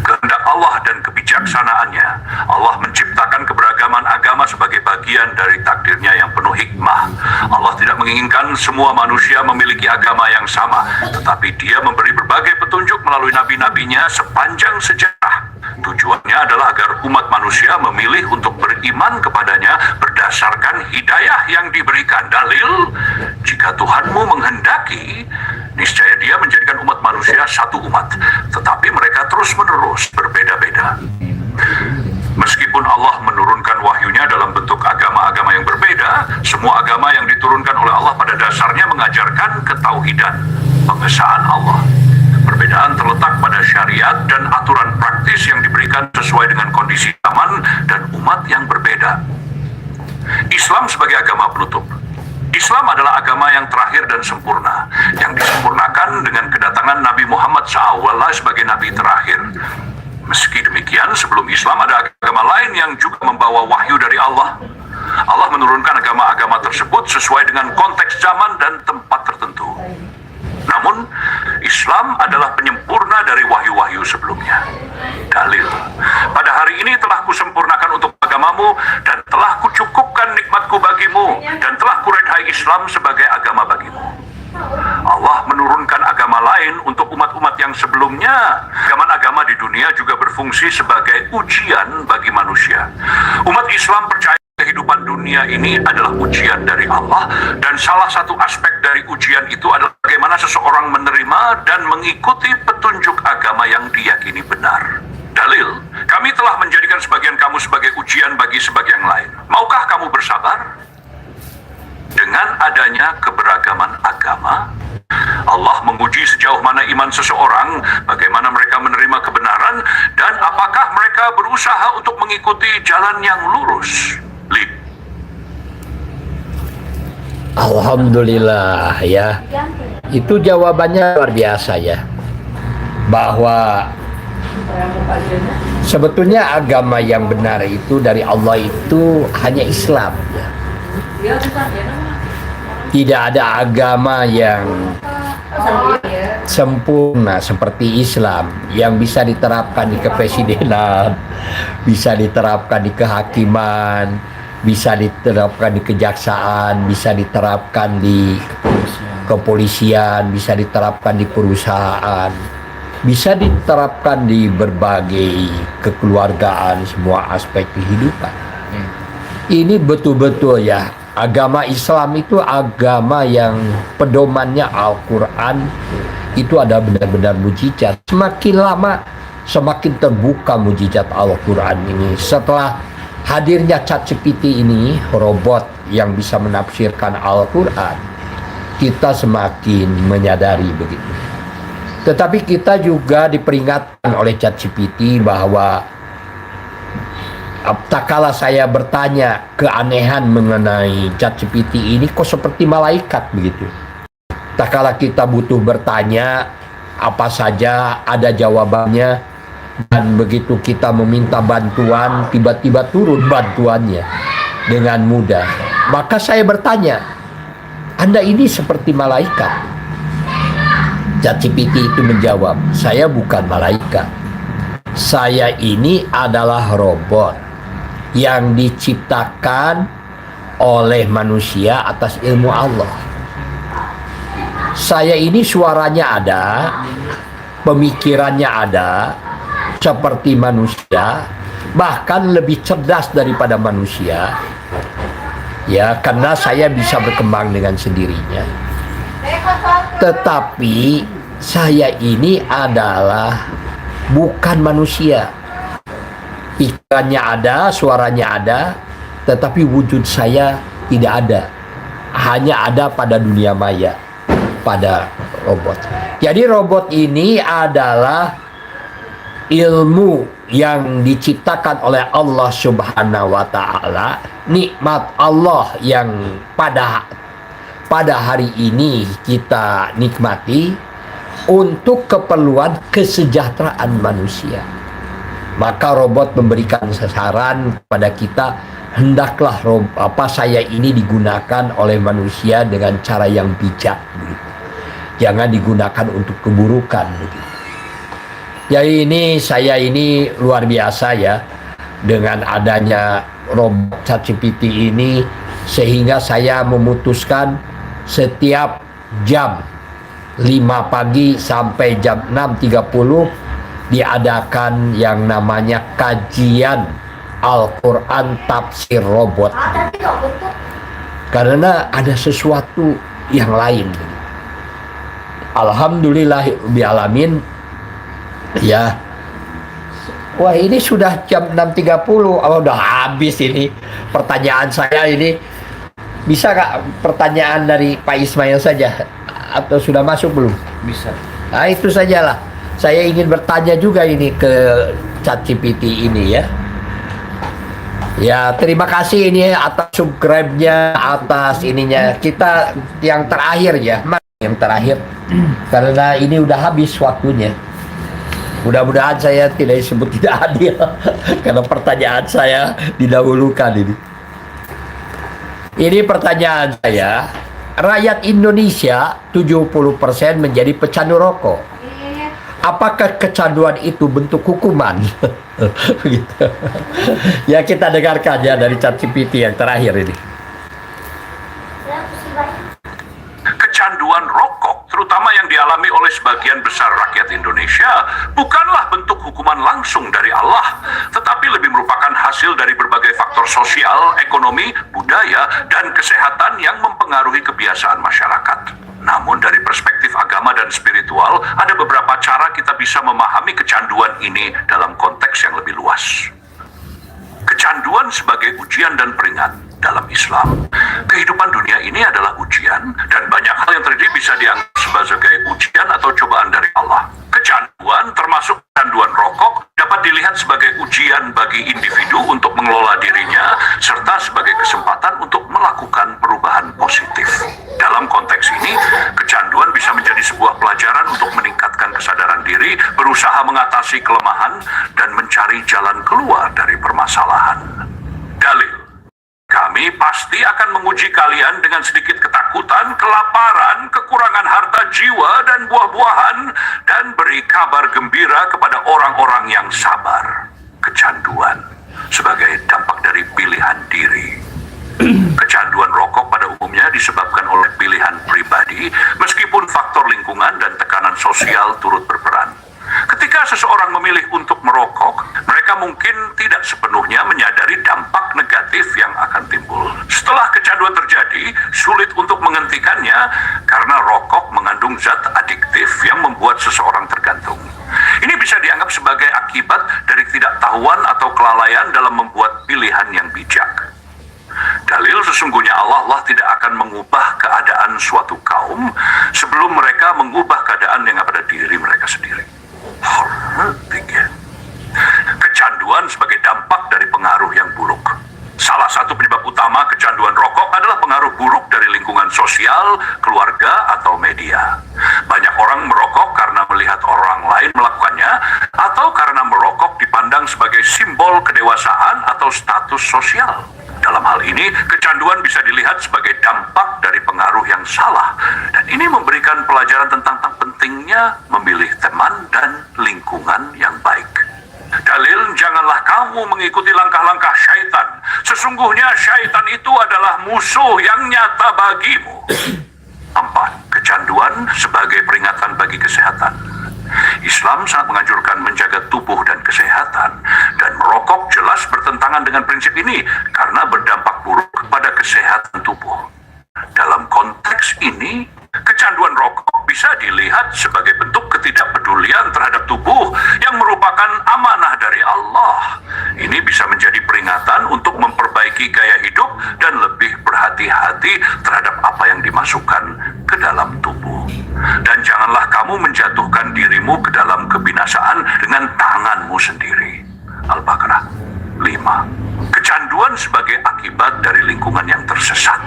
Kehendak Allah dan kebijaksanaannya, Allah menciptakan keberagaman agama sebagai bagian dari takdirnya yang penuh hikmah. Allah tidak menginginkan semua manusia memiliki agama yang sama, tetapi Dia memberi berbagai petunjuk melalui nabi-nabinya sepanjang sejarah. Tujuannya adalah agar umat manusia memilih untuk beriman kepadanya berdasarkan hidayah yang diberikan. Dalil, jika Tuhanmu menghendaki, niscaya Dia menjadikan umat manusia satu umat, tetapi mereka terus-menerus berbeda-beda. Meskipun Allah menurunkan wahyunya dalam bentuk agama-agama yang berbeda, semua agama yang diturunkan oleh Allah pada dasarnya mengajarkan ketauhidan, pengesaan Allah. Perbedaan terletak pada syariat dan aturan praktis yang diberikan sesuai dengan kondisi zaman dan umat yang berbeda. Islam sebagai agama penutup. Islam adalah agama yang terakhir dan sempurna, yang disempurnakan dengan kedatangan Nabi Muhammad SAW sebagai Nabi terakhir. Meski demikian, sebelum Islam ada agama lain yang juga membawa wahyu dari Allah. Allah menurunkan agama-agama tersebut sesuai dengan konteks zaman dan tempat tertentu. Namun, Islam adalah penyempurna dari wahyu-wahyu sebelumnya. Dalil, pada hari ini telah kusempurnakan untuk agamamu dan telah kucukupkan nikmatku bagimu dan telah kuredhai Islam sebagai agama bagimu. Allah menurunkan agama lain untuk umat-umat yang sebelumnya. Agama-agama di dunia juga berfungsi sebagai ujian bagi manusia. Umat Islam percaya kehidupan dunia ini adalah ujian dari Allah, dan salah satu aspek dari ujian itu adalah bagaimana seseorang menerima dan mengikuti petunjuk agama yang diyakini benar. Dalil, kami telah menjadikan sebagian kamu sebagai ujian bagi sebagian lain. Maukah kamu bersabar? Dengan adanya keberagaman agama, Allah menguji sejauh mana iman seseorang, bagaimana mereka menerima kebenaran, dan apakah mereka berusaha untuk mengikuti jalan yang lurus. Alhamdulillah ya. Itu jawabannya luar biasa ya. Bahwa sebetulnya agama yang benar itu dari Allah itu hanya Islam ya. Tidak ada agama yang sempurna seperti Islam yang bisa diterapkan di kepresidenan, bisa diterapkan di kehakiman, bisa diterapkan di kejaksaan, bisa diterapkan di kepolisian, bisa diterapkan di perusahaan, bisa diterapkan di berbagai kekeluargaan, semua aspek kehidupan. Ini betul-betul ya, agama Islam itu agama yang pedomannya Al-Quran, itu ada benar-benar mujizat. Semakin lama semakin terbuka mujizat Al-Quran ini. Setelah hadirnya ChatGPT ini, robot yang bisa menafsirkan Al-Quran, kita semakin menyadari begitu. Tetapi kita juga diperingatkan oleh ChatGPT bahwa tak kala saya bertanya keanehan mengenai ChatGPT ini, kok seperti malaikat begitu. Tak kala kita butuh bertanya apa saja ada jawabannya, dan begitu kita meminta bantuan tiba-tiba turun bantuannya dengan mudah. Maka saya bertanya, Anda ini seperti malaikat? ChatGPT itu menjawab, saya bukan malaikat. Saya ini adalah robot yang diciptakan oleh manusia atas ilmu Allah. Saya ini suaranya ada, pemikirannya ada, seperti manusia, bahkan lebih cerdas daripada manusia. Ya, karena saya bisa berkembang dengan sendirinya. Tetapi saya ini adalah bukan manusia. Pikirannya ada, suaranya ada, tetapi wujud saya tidak ada. Hanya ada pada dunia maya. pada robot. Jadi robot ini adalah ilmu yang diciptakan oleh Allah Subhanahu wa Ta'ala, nikmat Allah yang pada hari ini kita nikmati untuk keperluan kesejahteraan manusia. Maka robot memberikan sasaran kepada kita, hendaklah saya ini digunakan oleh manusia dengan cara yang bijak, begitu. Jangan digunakan untuk keburukan, begitu. Jadi saya ini luar biasa ya dengan adanya robot ChatGPT ini, sehingga saya memutuskan setiap jam 5 pagi sampai jam 6.30 diadakan yang namanya kajian Al-Quran tafsir robot. Karena ada sesuatu yang lain. Alhamdulillahirrahmanirrahim. Ya. Wah, ini sudah jam 6.30. Udah habis ini pertanyaan saya ini. Bisa nggak pertanyaan dari Pak Ismail saja? Atau sudah masuk belum? Bisa. Nah, itu sajalah. Saya ingin bertanya juga ini ke ChatGPT ini ya. Ya, terima kasih ini atas subscribe-nya, atas ininya. Kita yang terakhir ya, yang terakhir. Karena ini udah habis waktunya. Mudah-mudahan saya tidak disebut tidak adil karena pertanyaan saya didahulukan ini. Ini pertanyaan saya. Rakyat Indonesia 70% menjadi pecandu rokok. Apakah kecanduan itu bentuk hukuman? Gitu. Ya, kita dengarkan ya dari ChatGPT yang terakhir ini. Kecanduan rokok, terutama yang dialami oleh sebagian besar rakyat Indonesia, bukanlah bentuk hukuman langsung dari Allah, tetapi lebih merupakan hasil dari berbagai faktor sosial, ekonomi, budaya, dan kesehatan yang mempengaruhi kebiasaan masyarakat. Namun dari perspektif agama dan spiritual, ada beberapa cara kita bisa memahami kecanduan ini dalam konteks yang lebih luas. Kecanduan sebagai ujian dan peringat dalam Islam. Kehidupan dunia ini adalah ujian, dan banyak hal yang terjadi bisa dianggap sebagai ujian atau cobaan dari Allah. Kecanduan, termasuk kecanduan rokok, dapat dilihat sebagai ujian bagi individu untuk mengelola dirinya, serta sebagai kesempatan untuk melakukan perubahan positif. Dalam konteks ini, kecanduan bisa menjadi sebuah pelajaran untuk meningkatkan kesadaran diri, berusaha mengatasi kelemahan, dan mencari jalan keluar dari permasalahan. Dalil. Kami pasti akan menguji kalian dengan sedikit ketakutan, kelaparan, kekurangan harta jiwa dan buah-buahan, dan beri kabar gembira kepada orang-orang yang sabar. Kecanduan sebagai dampak dari pilihan diri. Kecanduan rokok pada umumnya disebabkan oleh pilihan pribadi, meskipun faktor lingkungan dan tekanan sosial turut berperan. Ketika seseorang memilih untuk merokok, mereka mungkin tidak sepenuhnya menyadari dampak negatif yang akan timbul. Setelah kecanduan terjadi, sulit untuk menghentikannya karena rokok mengandung zat adiktif yang membuat seseorang tergantung. Ini bisa dianggap sebagai akibat dari ketidaktahuan atau kelalaian dalam membuat pilihan yang bijak. Dalil sesungguhnya Allah tidak akan mengubah keadaan suatu kaum sebelum mereka mengubah keadaan yang ada pada diri mereka sendiri. Kecanduan sebagai dampak dari pengaruh yang buruk. Salah satu penyebab utama kecanduan rokok adalah pengaruh buruk dari lingkungan sosial, keluarga, atau media. Banyak orang merokok karena melihat orang lain melakukannya, atau karena merokok dipandang sebagai simbol kedewasaan atau status sosial. Dalam hal ini, kecanduan bisa dilihat sebagai dampak dari pengaruh yang salah, dan ini memberikan pelajaran tentang pentingnya memilih teman dan lingkungan yang baik. Dalil, janganlah kamu mengikuti langkah-langkah syaitan. Sesungguhnya syaitan itu adalah musuh yang nyata bagimu. 4. Kecanduan sebagai peringatan bagi kesehatan. Islam sangat menganjurkan menjaga tubuh dan kesehatan, dan merokok jelas bertentangan dengan prinsip ini karena berdampak buruk kepada kesehatan tubuh. Dalam konteks ini, kecanduan rokok bisa dilihat sebagai bentuk ketidakpedulian terhadap tubuh yang merupakan amanah dari Allah. Ini bisa menjadi peringatan untuk memperbaiki gaya hidup dan lebih berhati-hati terhadap apa yang dimasukkan ke dalam tubuh. kamu menjatuhkan dirimu ke dalam kebinasaan dengan tanganmu sendiri. Al-Baqarah 5. Kecanduan sebagai akibat dari lingkungan yang tersesat.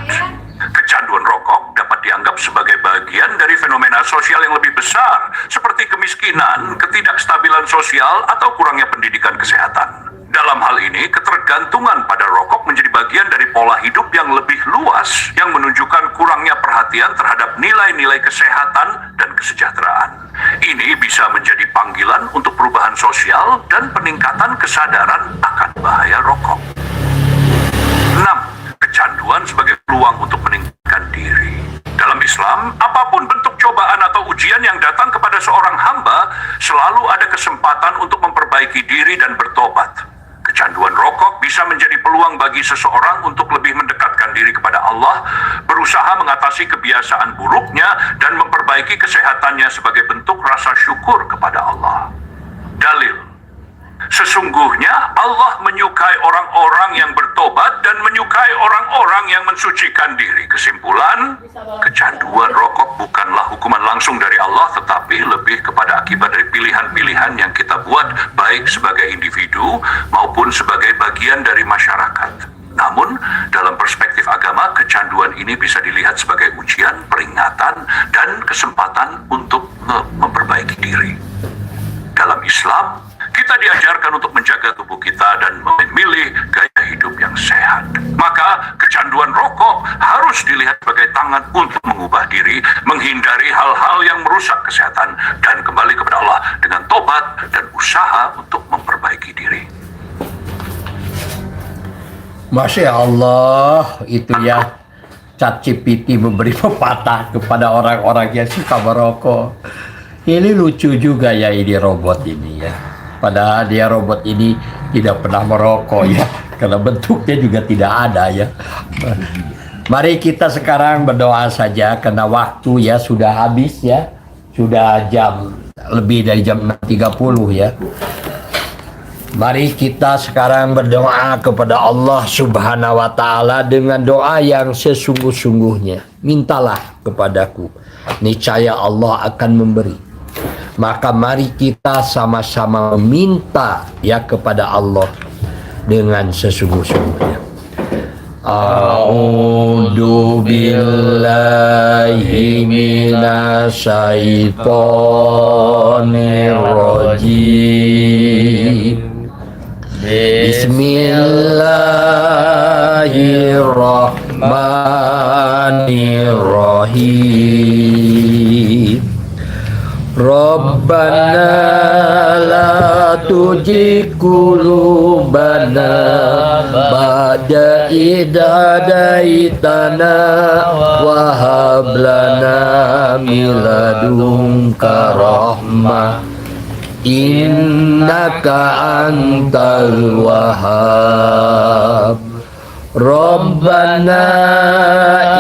Kecanduan rokok dapat dianggap sebagai bagian dari fenomena sosial yang lebih besar, seperti kemiskinan, ketidakstabilan sosial, atau kurangnya pendidikan kesehatan. Dalam hal ini, ketergantungan pada rokok menjadi bagian dari pola hidup yang lebih luas yang menunjukkan kurangnya perhatian terhadap nilai-nilai kesehatan dan kesejahteraan. Ini bisa menjadi panggilan untuk perubahan sosial dan peningkatan kesadaran akan bahaya rokok. 6. Kecanduan sebagai peluang untuk meningkatkan diri. Dalam Islam, apapun bentuk cobaan atau ujian yang datang kepada seorang hamba, selalu ada kesempatan untuk memperbaiki diri dan bertobat. Kecanduan rokok bisa menjadi peluang bagi seseorang untuk lebih mendekatkan diri kepada Allah, berusaha mengatasi kebiasaan buruknya, dan memperbaiki kesehatannya sebagai bentuk rasa syukur kepada Allah. Dalil: sesungguhnya Allah menyukai orang-orang yang bertobat dan menyukai orang-orang yang mensucikan diri. Kesimpulan, kecanduan rokok bukanlah hukuman langsung dari Allah, tetapi lebih kepada akibat dari pilihan-pilihan yang kita buat, baik sebagai individu maupun sebagai bagian dari masyarakat. Namun, dalam perspektif agama, kecanduan ini bisa dilihat sebagai ujian, peringatan, dan kesempatan untuk memperbaiki diri. Dalam Islam, kita diajarkan untuk menjaga tubuh kita dan memilih gaya hidup yang sehat. Maka kecanduan rokok harus dilihat sebagai tangan untuk mengubah diri, menghindari hal-hal yang merusak kesehatan, dan kembali kepada Allah dengan tobat dan usaha untuk memperbaiki diri. Masya Allah, itu ya ChatGPT memberi pepatah kepada orang-orang yang suka merokok. Ini lucu juga ya, ini robot ini ya. Padahal dia robot ini tidak pernah merokok ya, karena bentuknya juga tidak ada ya. Mari kita sekarang berdoa saja, karena waktu ya sudah habis ya. Sudah lebih dari jam 6.30 ya. Mari kita sekarang berdoa kepada Allah Subhanahu wa Ta'ala dengan doa yang sesungguh-sungguhnya. Mintalah kepadaku, niscaya Allah akan memberi. Maka mari kita sama-sama meminta ya kepada Allah dengan sesungguh-sungguhnya. A'udzu billahi minasyaitonir rajim. Bismillahirrahmanirrahim. Rabbana la tuzigh qulubana ba'da idh hadaitana wa hab lana min ladunka rahmah innaka antal wahhab. Rabbana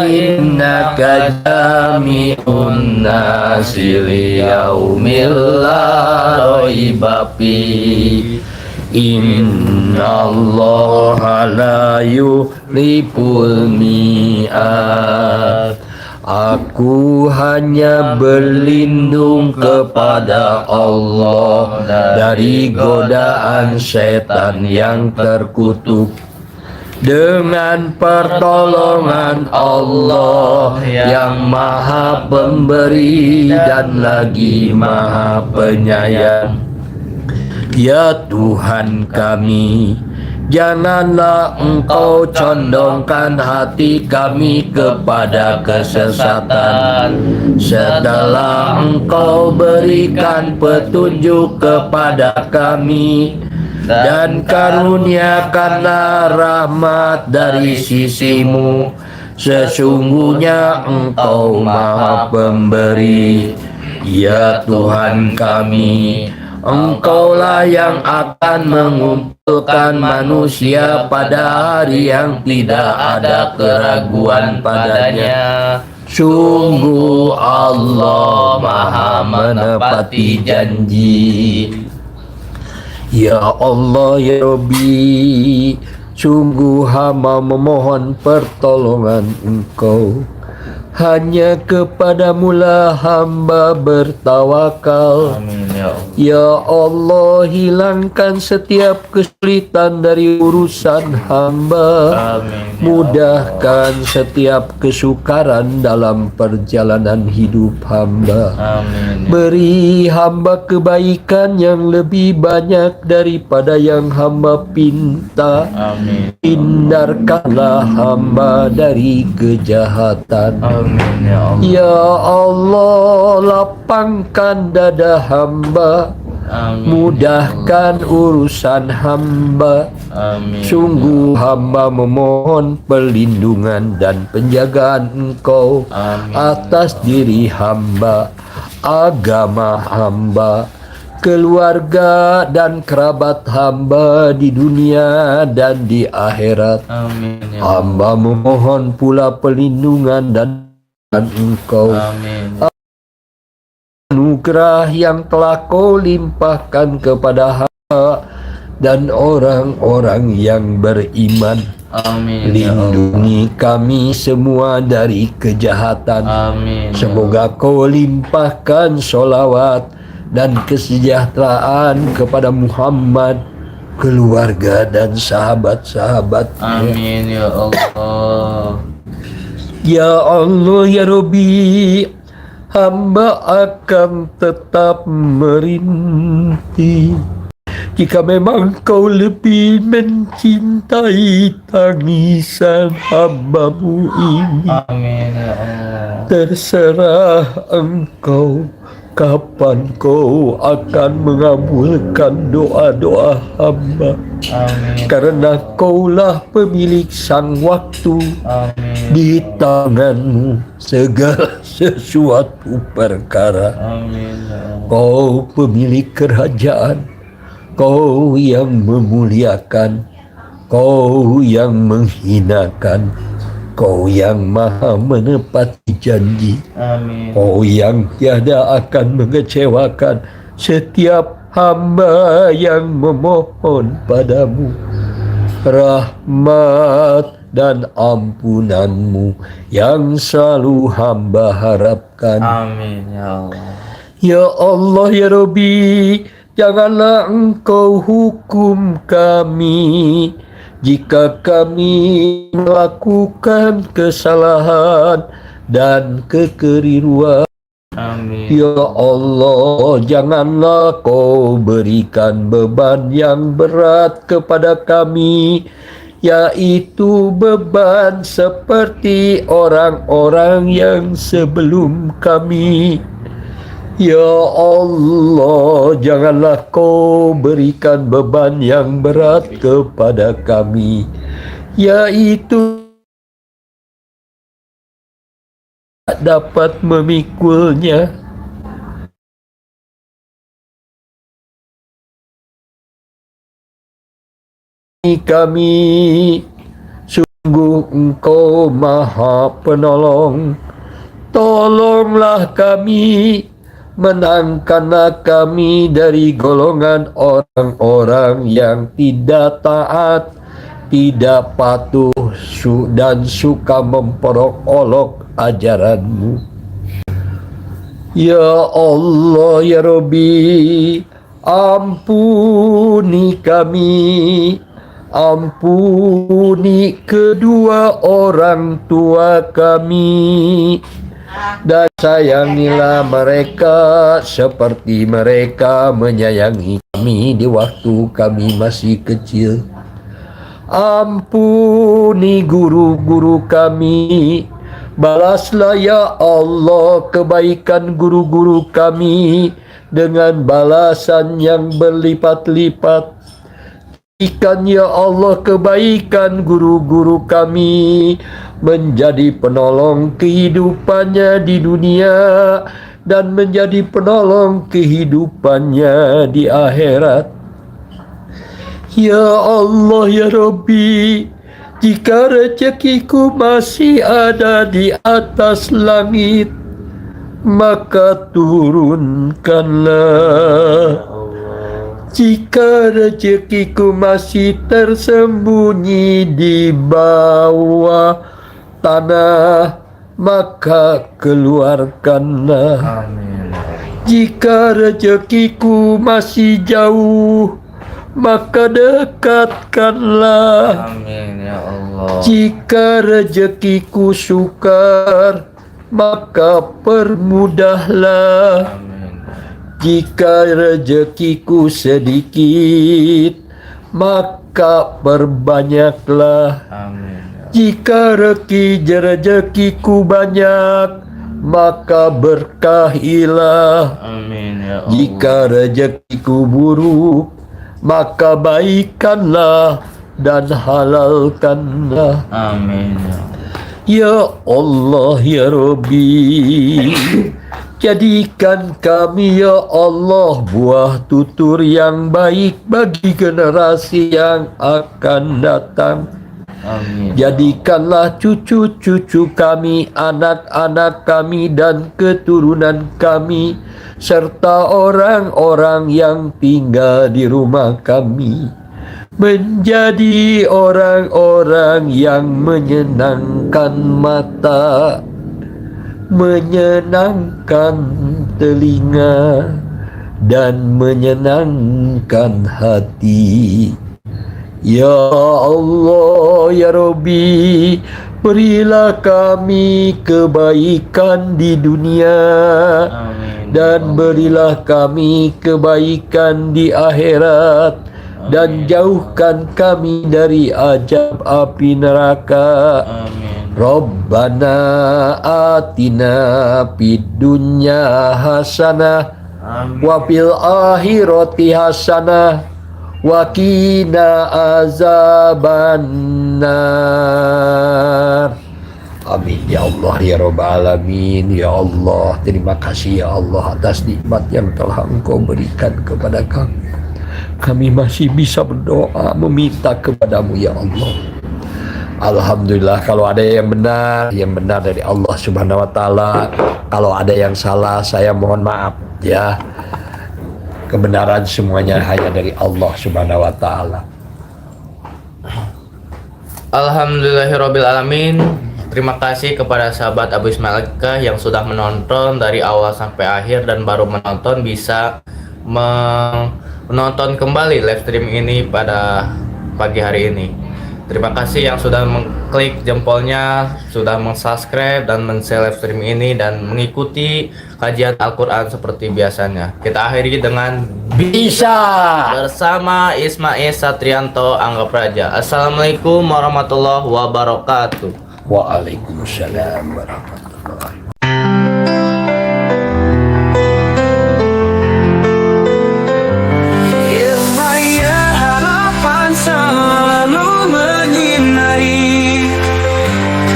innaka jami'un nasi liyaumil la raiba fi innallaha la yukhliful mi'ad. Aku hanya berlindung kepada Allah dari godaan setan yang terkutuk. Dengan pertolongan Allah yang Maha Pemberi dan lagi Maha Penyayang. Ya Tuhan kami, janganlah Engkau condongkan hati kami kepada kesesatan setelah Engkau berikan petunjuk kepada kami, dan karuniakanlah rahmat dari sisi-Mu. Sesungguhnya Engkau Maha Pemberi. Ya Tuhan kami, Engkaulah yang akan mengumpulkan manusia pada hari yang tidak ada keraguan padanya. Sungguh Allah Maha menepati janji. Ya Allah ya Rabbi, sungguh hamba memohon pertolongan Engkau hanya kepadamu-lah hamba bertawakal. Amin ya Allah. Ya Allah, hilangkan setiap kesulitan dari urusan hamba. Amin ya Mudahkan setiap kesukaran dalam perjalanan hidup hamba. Amin. Beri hamba kebaikan yang lebih banyak daripada yang hamba pinta. Amin. Hindarkanlah hamba dari kejahatan. Amin ya Allah. Ya Allah, lapangkan dada hamba. Amin. Mudahkan urusan hamba. Amin. Sungguh hamba memohon perlindungan dan penjagaan Engkau Amin. atas diri hamba, agama hamba, keluarga dan kerabat hamba di dunia dan di akhirat. Amin ya Allah. Hamba memohon pula perlindungan dan Engkau, Amin. anugerah yang telah Kau limpahkan kepada hamba dan orang-orang yang beriman. Amin ya Allah. Lindungi kami semua dari kejahatan. Amin. Semoga Kau limpahkan sholawat dan kesejahteraan kepada Muhammad, keluarga dan sahabat-sahabat. Amin ya Allah. Ya Allah ya Rabbi, hamba akan tetap merintih jika memang Kau lebih mencintai tangisan hamba-Mu ini. Amin ya Allah. Terserah Engkau kapan Kau akan mengabulkan doa-doa hamba. Amin. Karena Kaulah pemilik sang waktu. Amin. Di tangan-Mu segala sesuatu perkara. Amin ya Allah. Kau pemilik kerajaan, Kau yang memuliakan, Kau yang menghinakan, Kau yang maha menepati janji, Amin. Kau yang tiada akan mengecewakan setiap hamba yang memohon padamu. Rahmat dan ampunan-Mu yang selalu hamba harapkan. Amin ya Allah. Ya Allah ya Rabbi, janganlah Engkau hukum kami jika kami melakukan kesalahan dan kekeliruan. Amin. Ya Allah, janganlah Kau berikan beban yang berat kepada kami, yaitu beban seperti orang-orang yang sebelum kami. Ya Allah, janganlah Kau berikan beban yang berat kepada kami, yaitu tak dapat memikulnya. Kami sungguh Engkau Maha Penolong. Tolonglah kami, menangkanlah kami dari golongan orang-orang yang tidak taat, tidak patuh dan suka memperolok ajaran-Mu. Ya Allah ya Rabbi, ampuni kami, ampuni kedua orang tua kami, dan sayangilah mereka seperti mereka menyayangi kami di waktu kami masih kecil. Ampuni guru-guru kami, balaslah ya Allah kebaikan guru-guru kami dengan balasan yang berlipat-lipat. Jadikan ya Allah kebaikan guru-guru kami menjadi penolong kehidupannya di dunia dan menjadi penolong kehidupannya di akhirat. Ya Allah ya Rabbi, jika rezekiku masih ada di atas langit, maka turunkanlah. Jika rezekiku masih tersembunyi di bawah tanah, maka keluarkanlah. Amin. Jika rezekiku masih jauh, maka dekatkanlah. Amin ya Allah. Jika rezekiku sukar, maka permudahlah. Amin. Jika rezekiku sedikit, maka perbanyaklah. Amin. Jika rezekiku banyak, maka berkahilah. Amin ya Allah. Jika rezekiku buruk, maka baikkanlah dan halalkanlah. Amin. Ya Allah ya Rabbi, jadikan kami ya Allah buah tutur yang baik bagi generasi yang akan datang. Amin. Jadikanlah cucu-cucu kami, anak-anak kami dan keturunan kami, serta orang-orang yang tinggal di rumah kami, menjadi orang-orang yang menyenangkan mata, menyenangkan telinga, dan menyenangkan hati. Ya Allah ya Rabbi, berilah kami kebaikan di dunia. Amin. Dan berilah kami kebaikan di akhirat. Dan jauhkan kami dari azab api neraka. Amin. Rabbana atina fid dunya hasanah wa fil akhirati hasanah wa qina azabannar. Amin ya Allah ya Rabbal alamin. Ya Allah, terima kasih ya Allah atas nikmat yang telah Engkau berikan kepada kami. Kami masih bisa berdoa meminta kepadamu ya Allah. Alhamdulillah, kalau ada yang benar dari Allah Subhanahu wa taala. Kalau ada yang salah, saya mohon maaf ya. Kebenaran semuanya hanya dari Allah Subhanahu wa taala. Alhamdulillahirabbil alamin. Terima kasih kepada sahabat Abu Ismail Akikah yang sudah menonton dari awal sampai akhir dan baru menonton bisa menonton kembali live stream ini pada pagi hari ini. Terima kasih yang sudah mengklik jempolnya, sudah mensubscribe dan men-share live stream ini dan mengikuti kajian Al-Quran seperti biasanya. Kita akhiri dengan Bisa bersama Ismail Satrianto Anggap Raja. Assalamualaikum warahmatullahi wabarakatuh. Waalaikumsalam warahmatullahi. Ilmaya harapan selalu menyinari,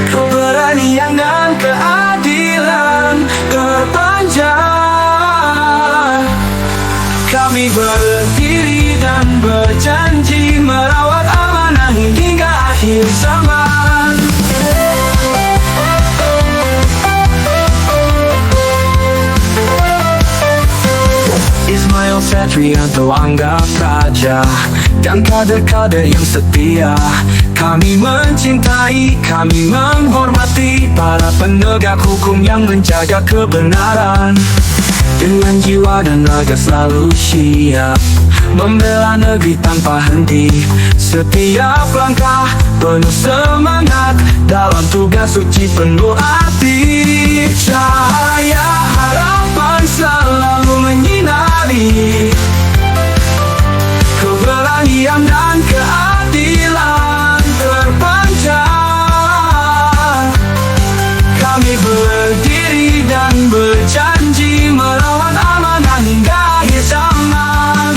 keberanian dan keadilan terpanjang. Kami berdiri dan berjanji merawat amanah hingga akhir zaman. Ismail Satrianto Anggap Raja dan kader-kader yang setia. Kami mencintai, kami menghormati para penegak hukum yang menjaga kebenaran. Dengan jiwa dan raga selalu siap membela negeri tanpa henti. Setiap langkah penuh semangat dalam tugas suci penuh arti. Cahaya harapan selalu menyinari, keberanian dan keadilan terpanjang. Kami berdiri dan berjanji merawat amanah hingga akhir zaman.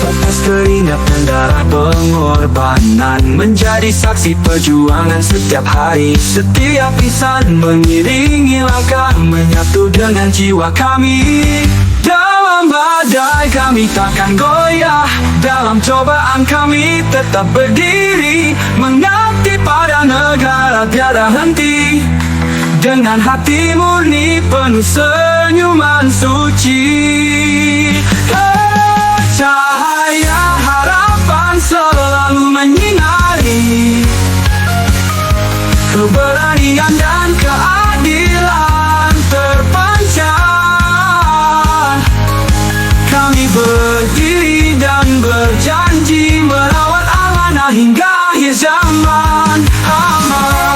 Tetes keringat dan darah pengorbanan menjadi saksi perjuangan setiap hari. Setiap lisan mengiringi langkah menyatu dengan jiwa kami. Dalam badai kami takkan goyah, dalam cobaan kami tetap berdiri, mengabdi pada negara tiada henti. Dengan hati murni penuh senyuman suci. Cahaya harapan selalu menyinari, Keberanian dan keadilan terpancar. Kami berdiri dan berjanji merawat amanah hingga akhir zaman. Aman.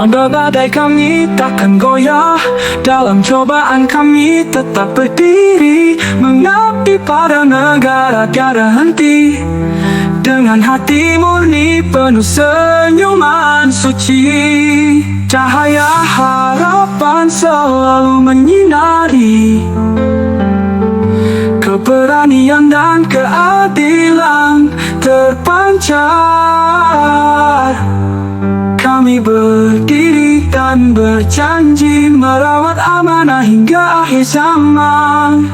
Ambang badai kami takkan goyah, dalam cobaan kami tetap berdiri, mengabdi pada negara tiada henti. Dengan hati murni penuh senyuman suci, cahaya harapan selalu menyinari. Keberanian dan keadilan terpancar. Kami berdiri dan berjanji merawat amanah hingga akhir zaman.